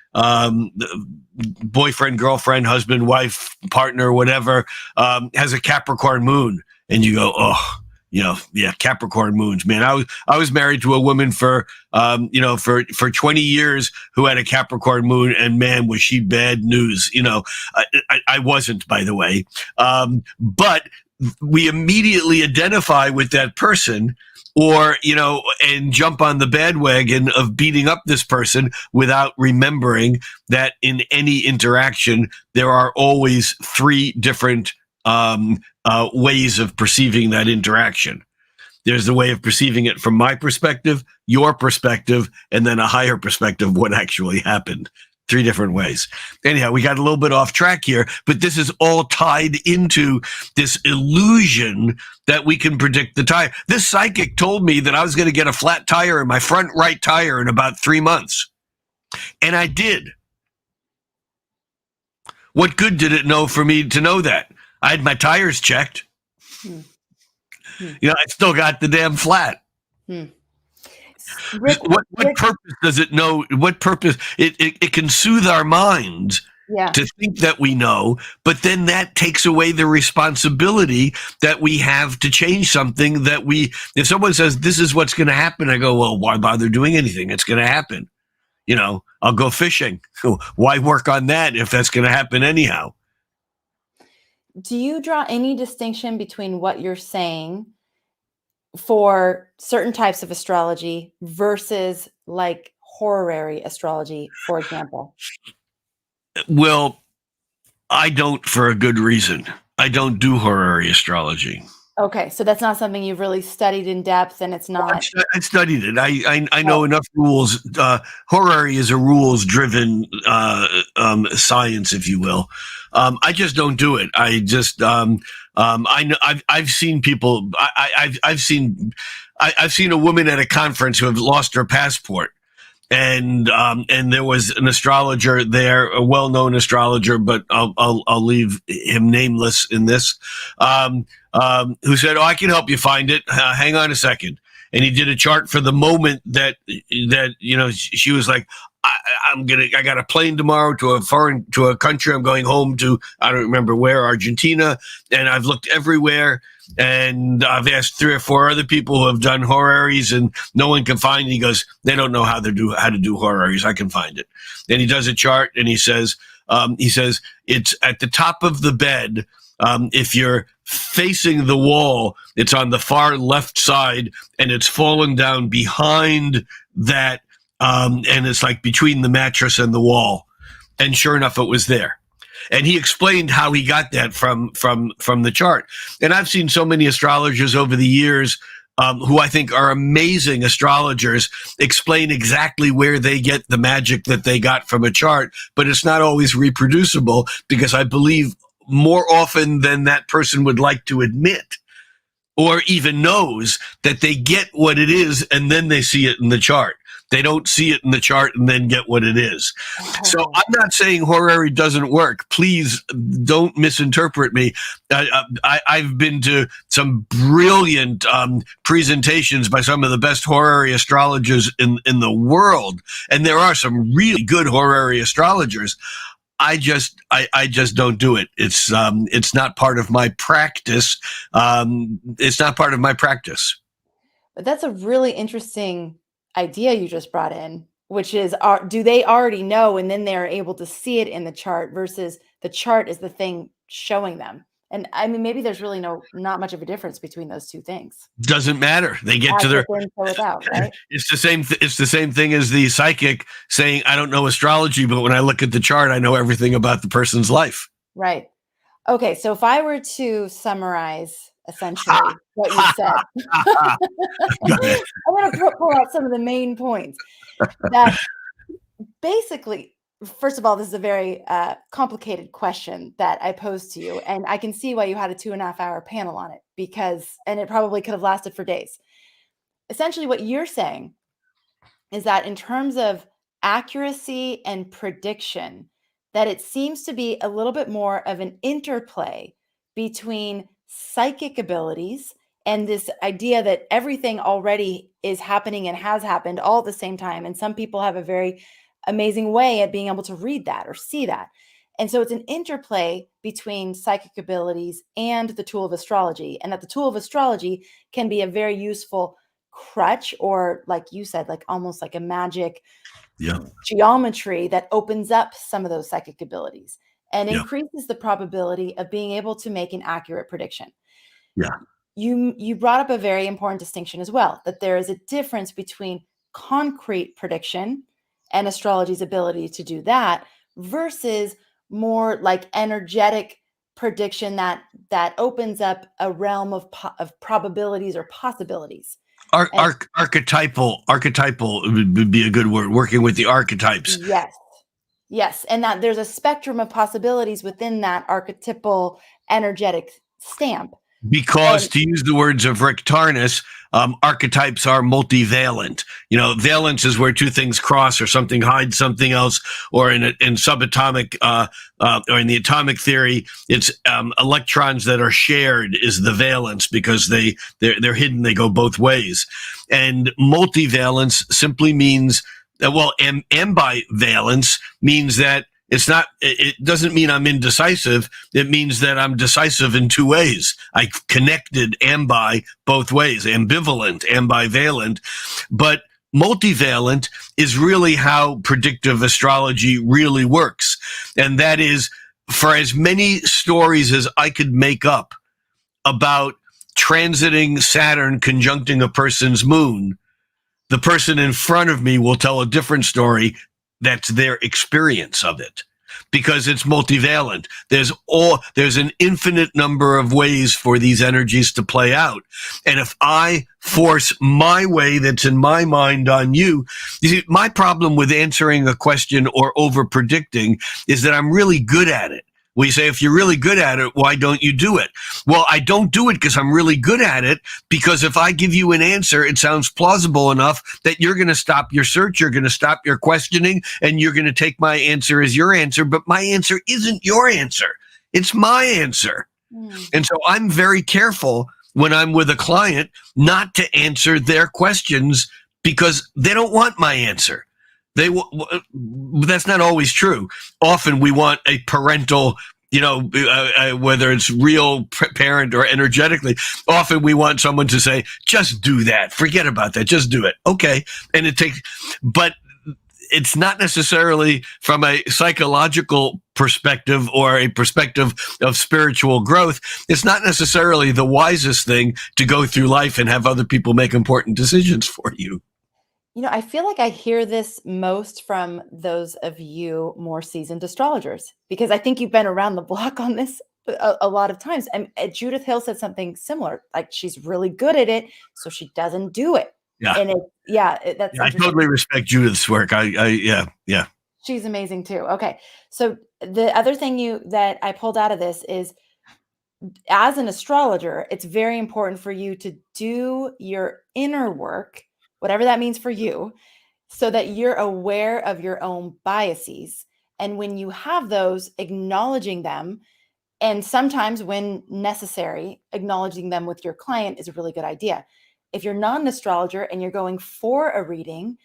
boyfriend, girlfriend, husband, wife, partner, whatever, has a Capricorn moon, and you go, oh. Capricorn moons, man. I was married to a woman for 20 years who had a Capricorn moon, and man, was she bad news. I wasn't, by the way. But we immediately identify with that person, or, and jump on the bandwagon of beating up this person without remembering that in any interaction, there are always three different ways of perceiving that interaction. There's the way of perceiving it from my perspective, your perspective, and then a higher perspective of what actually happened. Three different ways. Anyhow, we got a little bit off track here, but this is all tied into this illusion that we can predict the tire. This psychic told me that I was going to get a flat tire in my front right tire in about 3 months. And I did. What good did it know for me to know that? I had my tires checked. I still got the damn flat. Rick, what purpose does it know? What purpose? It can soothe our minds to think that we know, but then that takes away the responsibility that we have to change something that if someone says, this is what's going to happen, I go, well, why bother doing anything? It's going to happen. I'll go fishing. Why work on that if that's going to happen anyhow? Do you draw any distinction between what you're saying for certain types of astrology versus like horary astrology, for example? Well, I don't, for a good reason. I don't do horary astrology. Okay, so that's not something you've really studied in depth, and it's not. I studied it. I know enough rules. Horary is a rules-driven science, if you will. I just don't do it. I just I know I've seen people. I've seen a woman at a conference who have lost her passport. And there was an astrologer there, a well-known astrologer, but I'll leave him nameless in this, who said, "Oh, I can help you find it. Hang on a second." And he did a chart for the moment that she was like, I got a plane tomorrow to a country. I'm going home to, I don't remember where, Argentina. And I've looked everywhere, and I've asked 3 or 4 other people who have done horaries, and no one can find it. He goes, they don't know how to do horaries. I can find it. And he does a chart, and he says it's at the top of the bed. If you're facing the wall, it's on the far left side, and it's fallen down behind that, and it's like between the mattress and the wall. And sure enough, it was there. And he explained how he got that from the chart. And I've seen so many astrologers over the years who I think are amazing astrologers explain exactly where they get the magic that they got from a chart, but it's not always reproducible, because I believe more often than that person would like to admit or even knows that they get what it is and then they see it in the chart. They don't see it in the chart and then get what it is. So I'm not saying horary doesn't work. Please don't misinterpret me. I've been to some brilliant presentations by some of the best horary astrologers in the world. And there are some really good horary astrologers. I just don't do it. It's not part of my practice. It's not part of my practice. But that's a really interesting idea you just brought in, which is, do they already know and then they're able to see it in the chart versus the chart is the thing showing them? And I mean, maybe there's really not much of a difference between those two things. Doesn't matter. They get to their. Without, right? It's the same. It's the same thing as the psychic saying, "I don't know astrology, but when I look at the chart, I know everything about the person's life." Right. Okay. So if I were to summarize essentially what you said, I'm going to pull out some of the main points. That basically, first of all, this is a very complicated question that I posed to you, and I can see why you had a 2.5-hour panel on it, and it probably could have lasted for days. Essentially, what you're saying is that in terms of accuracy and prediction, that it seems to be a little bit more of an interplay between psychic abilities and this idea that everything already is happening and has happened all at the same time. And some people have a very amazing way at being able to read that or see that. And so it's an interplay between psychic abilities and the tool of astrology, and that the tool of astrology can be a very useful crutch, or like you said, like almost like a magic geometry that opens up some of those psychic abilities and increases the probability of being able to make an accurate prediction. Yeah. You brought up a very important distinction as well, that there is a difference between concrete prediction and astrology's ability to do that versus more like energetic prediction that opens up a realm of probabilities or possibilities. Archetypal would be a good word, working with the archetypes. Yes. And that there's a spectrum of possibilities within that archetypal energetic stamp. Because to use the words of Rick Tarnas, archetypes are multivalent. Valence is where two things cross, or something hides something else, or in subatomic or in the atomic theory, it's electrons that are shared is the valence, because they're hidden. They go both ways. And multivalence simply means ambivalence means that it doesn't mean I'm indecisive. It means that I'm decisive in two ways. I connected ambi both ways, ambivalent, ambivalent. But multivalent is really how predictive astrology really works. And that is, for as many stories as I could make up about transiting Saturn conjuncting a person's moon, the person in front of me will tell a different story. That's their experience of it, because it's multivalent. There's an infinite number of ways for these energies to play out. And if I force my way that's in my mind on you see, my problem with answering a question or over predicting is that I'm really good at it. We say, if you're really good at it, why don't you do it? Well, I don't do it because I'm really good at it, because if I give you an answer, it sounds plausible enough that you're going to stop your search, you're going to stop your questioning, and you're going to take my answer as your answer. But my answer isn't your answer. It's my answer. And so I'm very careful when I'm with a client not to answer their questions, because they don't want my answer. That's not always true. Often we want a parental, whether it's real parent or energetically, often we want someone to say, just do that. Forget about that. Just do it. Okay. And but it's not necessarily from a psychological perspective or a perspective of spiritual growth. It's not necessarily the wisest thing to go through life and have other people make important decisions for you. I feel like I hear this most from those of you more seasoned astrologers, because I think you've been around the block on this a lot of times. And Judith Hill said something similar, like she's really good at it, so she doesn't do it. Yeah. And that's Yeah, I interesting. totally respect Judith's work. Yeah. She's amazing too. Okay. So the other thing that I pulled out of this is, as an astrologer, it's very important for you to do your inner work, whatever that means for you, so that you're aware of your own biases. And when you have those, acknowledging them, and sometimes when necessary, acknowledging them with your client is a really good idea. If you're not an astrologer and you're going for a reading,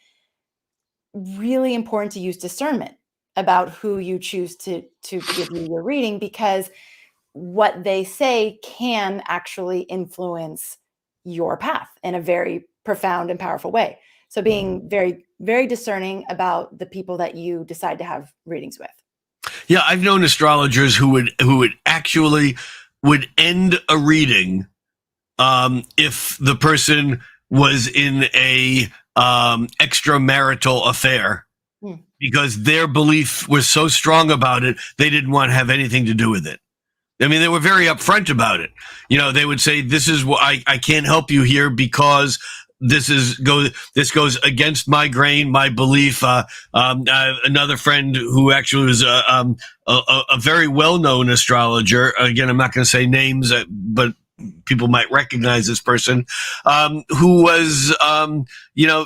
really important to use discernment about who you choose to give you your reading, because what they say can actually influence your path in a very profound and powerful way. So being very, very discerning about the people that you decide to have readings with. Yeah, I've known astrologers who would actually would end a reading if the person was in a extramarital affair, because their belief was so strong about it, they didn't want to have anything to do with it. I mean, they were very upfront about it. They would say, "This is what I can't help you here because this goes against my grain, my belief." Another friend who actually was a very well-known astrologer. Again, I'm not going to say names, but people might recognize this person, who was,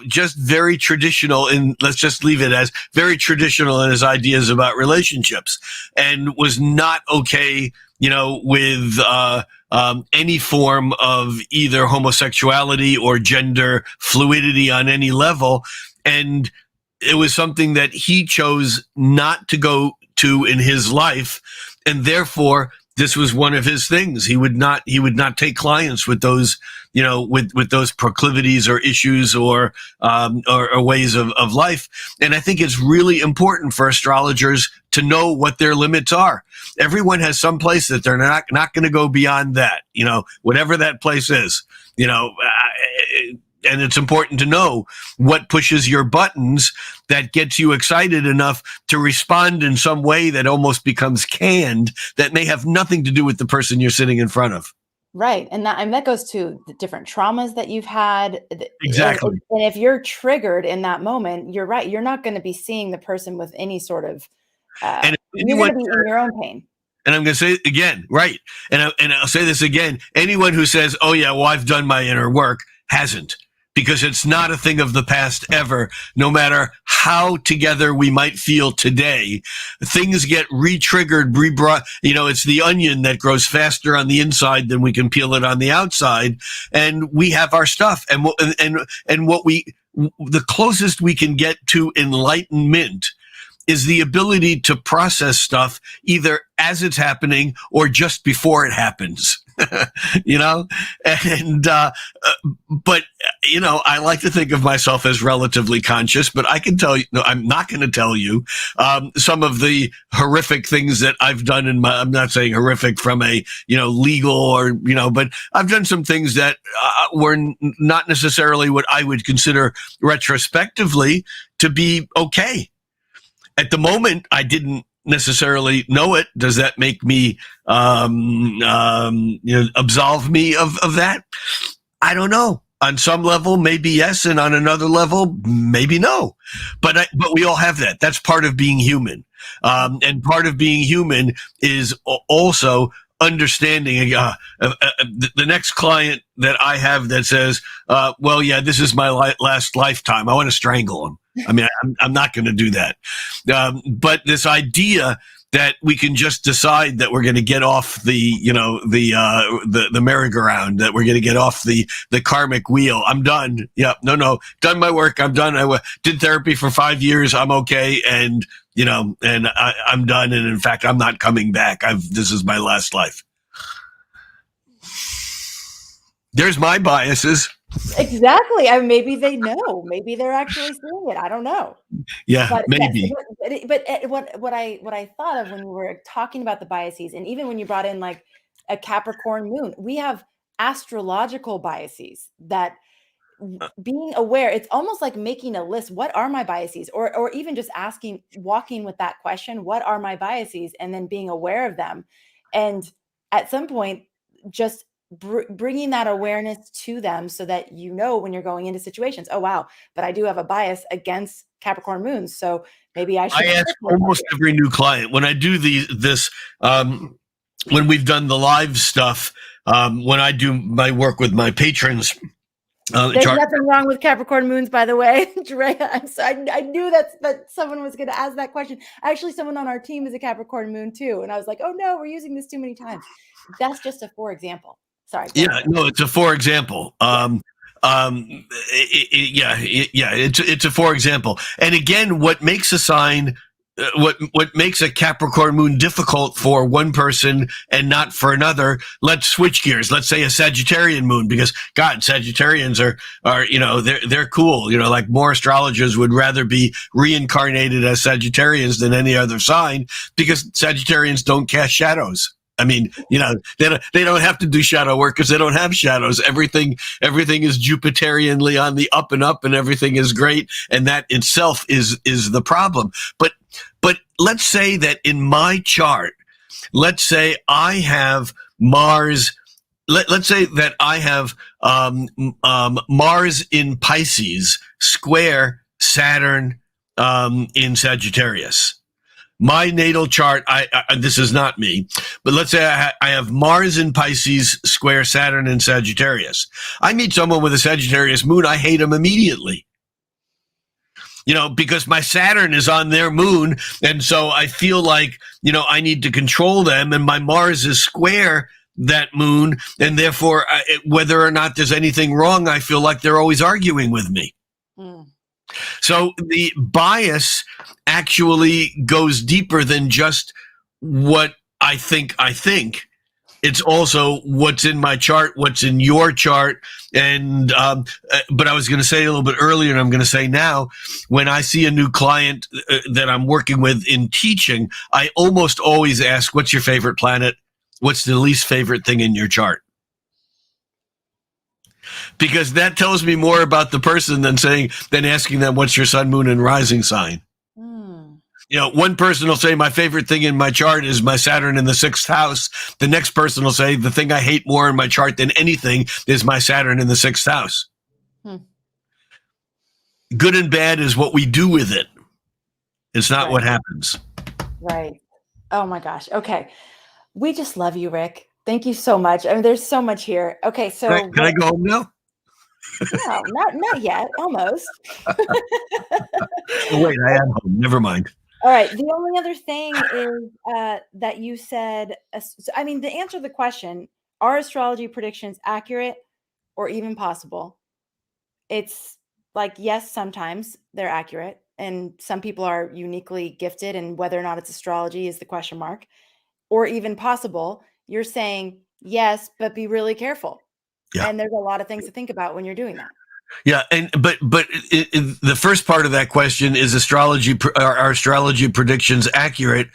just very traditional let's just leave it as very traditional in his ideas about relationships, and was not okay, with any form of either homosexuality or gender fluidity on any level. And it was something that he chose not to go to in his life. And therefore, this was one of his things. He would not take clients with those, with those proclivities or issues or ways of life. And I think it's really important for astrologers to know what their limits are. Everyone has some place that they're not going to go beyond that, whatever that place is, and it's important to know what pushes your buttons, that gets you excited enough to respond in some way that almost becomes canned, that may have nothing to do with the person you're sitting in front of. Right. And that goes to the different traumas that you've had. Exactly. And if you're triggered in that moment, you're right. You're not going to be seeing the person with any sort of, and you're going to be in your own pain. And I'm going to say it again, right? And I'll say this again. Anyone who says, "Oh yeah, well, I've done my inner work," hasn't. Because it's not a thing of the past ever. No matter how together we might feel today, things get re-triggered, rebrought. It's the onion that grows faster on the inside than we can peel it on the outside. And we have our stuff. And the closest we can get to enlightenment is the ability to process stuff either as it's happening or just before it happens. But I like to think of myself as relatively conscious, but I can tell you, no, I'm not going to tell you, some of the horrific things that I've done I'm not saying horrific from a, legal or, but I've done some things that were not necessarily what I would consider retrospectively to be okay. At the moment, I didn't necessarily know it. Does that make me, absolve me of that? I don't know. On some level, maybe yes, and on another level, maybe no. But we all have that. That's part of being human. And part of being human is also understanding the next client that I have that says, "Well, yeah, this is my last lifetime. I want to strangle him." I mean, I'm not going to do that. But this idea that we can just decide that we're going to get off the merry-go-round, that we're going to get off the karmic wheel. I'm done. Yeah, no, done my work. I'm done. I did therapy for 5 years. I'm okay. And, I'm done. And in fact, I'm not coming back. This is my last life. There's my biases. Exactly. Maybe they know. Maybe they're actually seeing it. I don't know. Yeah, but maybe. Yes, but what I thought of when you were talking about the biases, and even when you brought in like a Capricorn moon, we have astrological biases that being aware, it's almost like making a list. What are my biases? Or even just walking with that question, what are my biases? And then being aware of them. And at some point, just bringing that awareness to them so that when you're going into situations, oh, wow, but I do have a bias against Capricorn moons. So maybe I should. I ask almost every new client when I do this, when we've done the live stuff, when I do my work with my patrons. There's nothing wrong with Capricorn moons, by the way. I knew that someone was going to ask that question. Actually, someone on our team is a Capricorn moon too. And I was like, oh no, we're using this too many times. That's just a for example. Sorry. Yeah, no, it's a for example. It's a for example. And again, what makes a sign, what makes a Capricorn moon difficult for one person and not for another? Let's switch gears. Let's say a Sagittarian moon, because God, Sagittarians are they're cool. Like more astrologers would rather be reincarnated as Sagittarians than any other sign, because Sagittarians don't cast shadows. I mean, they don't have to do shadow work because they don't have shadows. Everything is Jupiterianly on the up and up, and everything is great. And that itself is the problem. But let's say that in my chart, let's say I have Mars. Let's say that I have Mars in Pisces square Saturn in Sagittarius. My natal chart, this is not me, but let's say I have Mars in Pisces square Saturn in Sagittarius. I meet someone with a Sagittarius moon, I hate them immediately. Because my Saturn is on their moon, and so I feel like, I need to control them, and my Mars is square that moon, and therefore, whether or not there's anything wrong, I feel like they're always arguing with me. Mm. So the bias actually goes deeper than just what I think. It's also what's in my chart, what's in your chart. And but I was going to say a little bit earlier, and I'm going to say now, when I see a new client that I'm working with in teaching, I almost always ask, what's your favorite planet? What's the least favorite thing in your chart? Because that tells me more about the person than asking them, what's your sun, moon, and rising sign? Mm. One person will say, my favorite thing in my chart is my Saturn in the 6th house. The next person will say, the thing I hate more in my chart than anything is my Saturn in the 6th house. Hmm. Good and bad is what we do with it. It's not what happens. Right. Oh my gosh. Okay. We just love you, Rick. Thank you so much. I mean, there's so much here. Okay, so can I go home now? No, not yet. Almost. Oh, wait, I am home. Never mind. All right. The only other thing is that you said. To answer the question: are astrology predictions accurate or even possible? It's like yes, sometimes they're accurate, and some people are uniquely gifted, and whether or not it's astrology is the question mark, or even possible. You're saying yes, but be really careful. Yeah. And there's a lot of things to think about when you're doing that. Yeah, but the first part of that question is are astrology predictions accurate?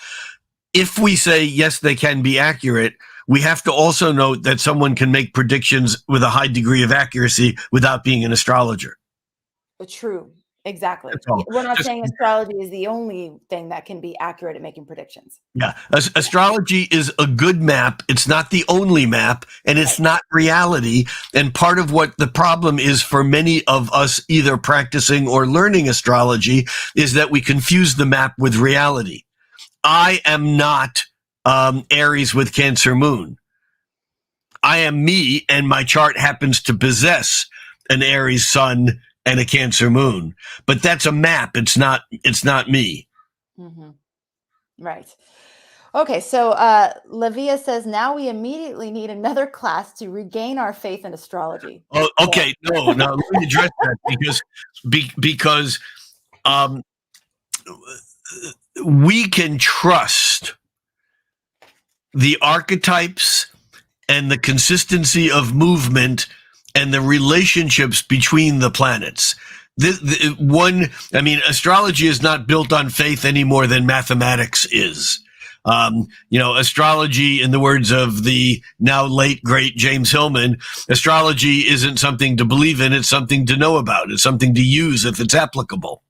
If we say yes, they can be accurate, we have to also note that someone can make predictions with a high degree of accuracy without being an astrologer. True. Exactly. We're not saying astrology is the only thing that can be accurate at making predictions. Yeah. Astrology is a good map. It's not the only map, and it's not reality. And part of what the problem is for many of us either practicing or learning astrology is that we confuse the map with reality. I am not Aries with Cancer moon. I am me, and my chart happens to possess an Aries sun and a Cancer moon, but that's a map. It's not me. Mm-hmm. Right. Okay. So, Lavia says, now we immediately need another class to regain our faith in astrology. Oh, okay. No, let me address that because we can trust the archetypes and the consistency of movement and the relationships between the planets. Astrology is not built on faith any more than mathematics is. Astrology, in the words of the now late great James Hillman, astrology isn't something to believe in; it's something to know about. It's something to use if it's applicable.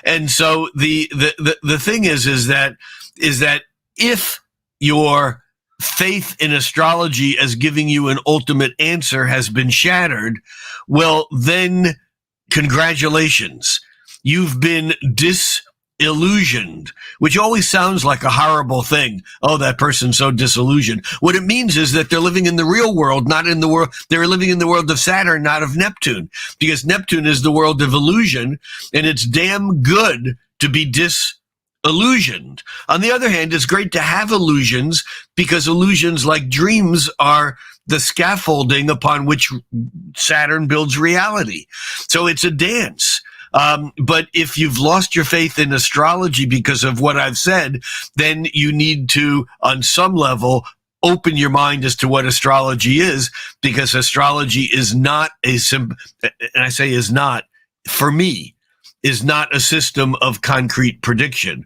And so the thing is that if your faith in astrology as giving you an ultimate answer has been shattered, well, then congratulations. You've been disillusioned, which always sounds like a horrible thing. Oh, that person's so disillusioned. What it means is that they're living in the real world, not in the world. They're living in the world of Saturn, not of Neptune, because Neptune is the world of illusion, and it's damn good to be disillusioned. On the other hand, it's great to have illusions, because illusions, like dreams, are the scaffolding upon which Saturn builds reality. So it's a dance. But if you've lost your faith in astrology because of what I've said, then you need to, on some level, open your mind as to what astrology is, because astrology is not and I say is not, for me, is not a system of concrete prediction.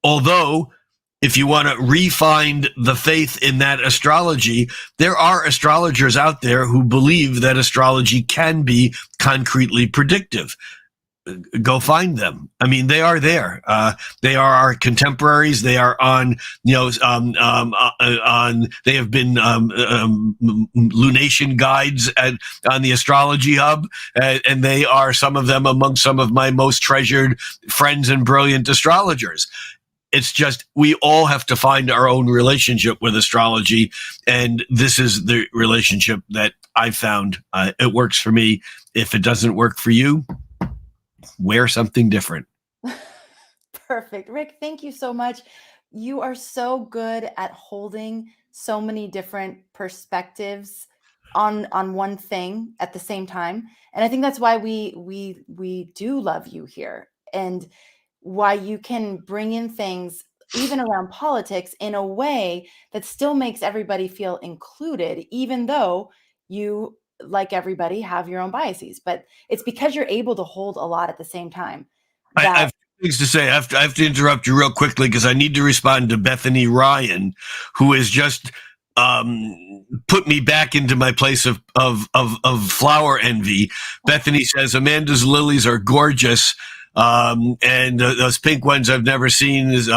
Although, if you want to re-find the faith in that astrology, there are astrologers out there who believe that astrology can be concretely predictive. Go find them. I mean, they are there. They are our contemporaries. They are on, they have been lunation guides on the Astrology Hub, and they are, some of them, among some of my most treasured friends and brilliant astrologers. It's just, we all have to find our own relationship with astrology, and this is the relationship that I found. It works for me. If it doesn't work for you, wear something different. Perfect. Rick, thank you so much. You are so good at holding so many different perspectives on one thing at the same time. And I think that's why we do love you here, and why you can bring in things even around politics in a way that still makes everybody feel included, even though you, like everybody, have your own biases. But it's because you're able to hold a lot at the same time. I have things to say. I have to interrupt you real quickly, because I need to respond to Bethany Ryan, who has just put me back into my place of flower envy. Bethany says Amanda's lilies are gorgeous. And those pink ones I've never seen is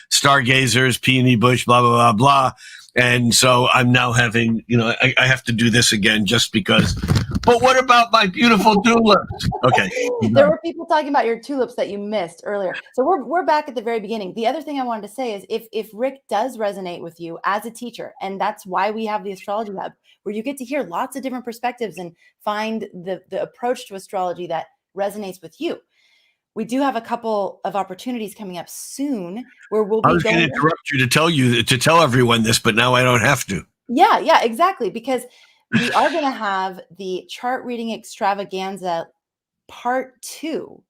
stargazers, peony bush, blah, blah, blah, blah. And so I'm now having, I have to do this again just because. But what about my beautiful tulips? Okay. There were people talking about your tulips that you missed earlier. So we're back at the very beginning. The other thing I wanted to say is, if Rick does resonate with you as a teacher, and that's why we have the Astrology Hub, where you get to hear lots of different perspectives and find the approach to astrology that resonates with you. We do have a couple of opportunities coming up soon where we'll be. I was going to interrupt you to tell everyone this, but now I don't have to. Yeah, exactly. Because we are going to have the Chart Reading Extravaganza Part 2,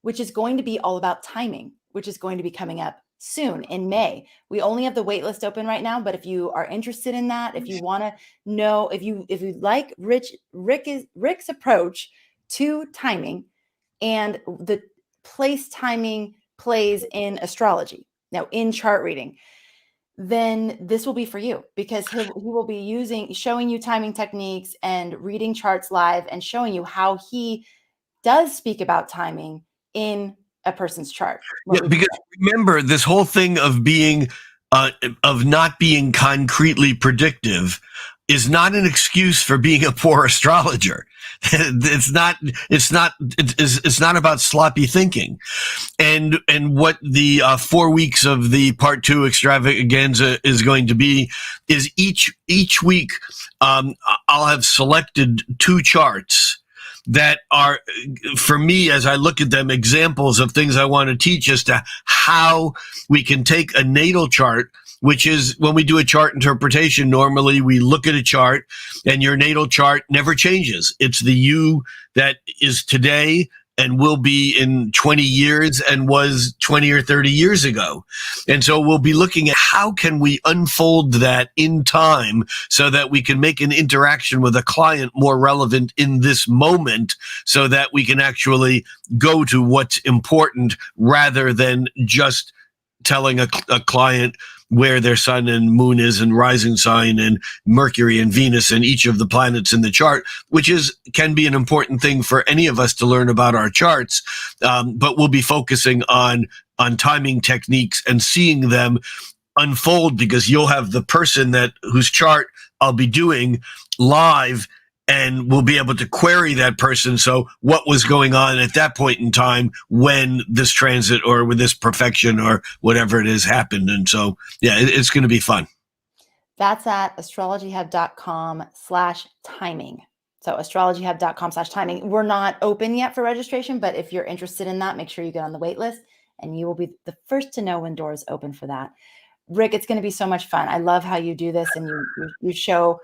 which is going to be all about timing, which is going to be coming up soon in May. We only have the waitlist open right now, but if you are interested in that, if you want to know, if you like Rick's approach to timing and the place timing plays in astrology, now in chart reading, then this will be for you, because he will be showing you timing techniques and reading charts live and showing you how he does speak about timing in a person's chart. Yeah, because remember, this whole thing of being of not being concretely predictive is not an excuse for being a poor astrologer. It's not about sloppy thinking. And what the 4 weeks of the Part 2 extravaganza is going to be is each week I'll have selected 2 charts that are, for me, as I look at them, examples of things I want to teach as to how we can take a natal chart, which is, when we do a chart interpretation, normally we look at a chart and your natal chart never changes. It's the you that is today and will be in 20 years and was 20 or 30 years ago. And so we'll be looking at how can we unfold that in time so that we can make an interaction with a client more relevant in this moment, so that we can actually go to what's important rather than just telling a client, where their sun and moon is and rising sign and Mercury and Venus and each of the planets in the chart, which can be an important thing for any of us to learn about our charts. But we'll be focusing on timing techniques and seeing them unfold, because you'll have the person whose chart I'll be doing live, and we'll be able to query that person. So what was going on at that point in time when this transit or with this perfection or whatever it is happened. And so, yeah, it's going to be fun. That's at astrologyhub.com/timing. So astrologyhub.com/timing. We're not open yet for registration, but if you're interested in that, make sure you get on the wait list and you will be the first to know when doors open for that. Rick, it's going to be so much fun. I love how you do this, and you show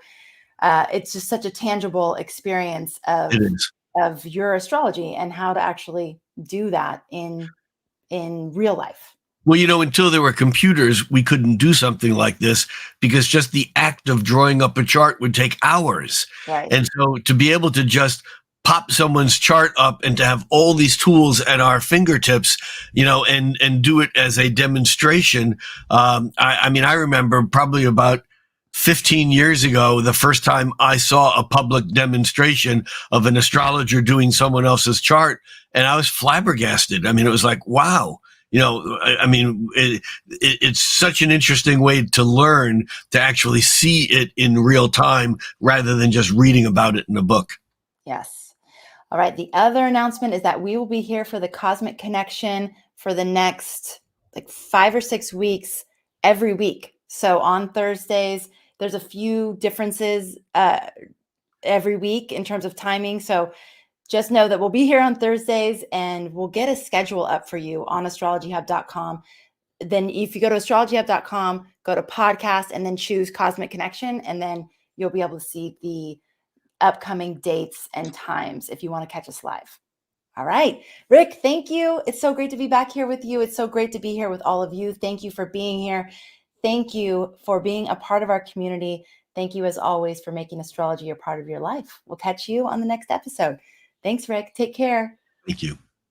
it's just such a tangible experience of your astrology and how to actually do that in real life. Well, until there were computers, we couldn't do something like this, because just the act of drawing up a chart would take hours. Right. And so to be able to just pop someone's chart up and to have all these tools at our fingertips, and do it as a demonstration. I remember probably about 15 years ago, the first time I saw a public demonstration of an astrologer doing someone else's chart, and I was flabbergasted. It was like, wow. It's such an interesting way to learn, to actually see it in real time rather than just reading about it in a book. Yes. All right. The other announcement is that we will be here for the Cosmic Connection for the next 5 or 6 weeks, every week. So on Thursdays, there's a few differences every week in terms of timing. So just know that we'll be here on Thursdays, and we'll get a schedule up for you on astrologyhub.com. Then if you go to astrologyhub.com, go to podcast, and then choose Cosmic Connection, and then you'll be able to see the upcoming dates and times if you want to catch us live. All right, Rick, thank you. It's so great to be back here with you. It's so great to be here with all of you. Thank you for being here. Thank you for being a part of our community. Thank you, as always, for making astrology a part of your life. We'll catch you on the next episode. Thanks, Rick. Take care. Thank you.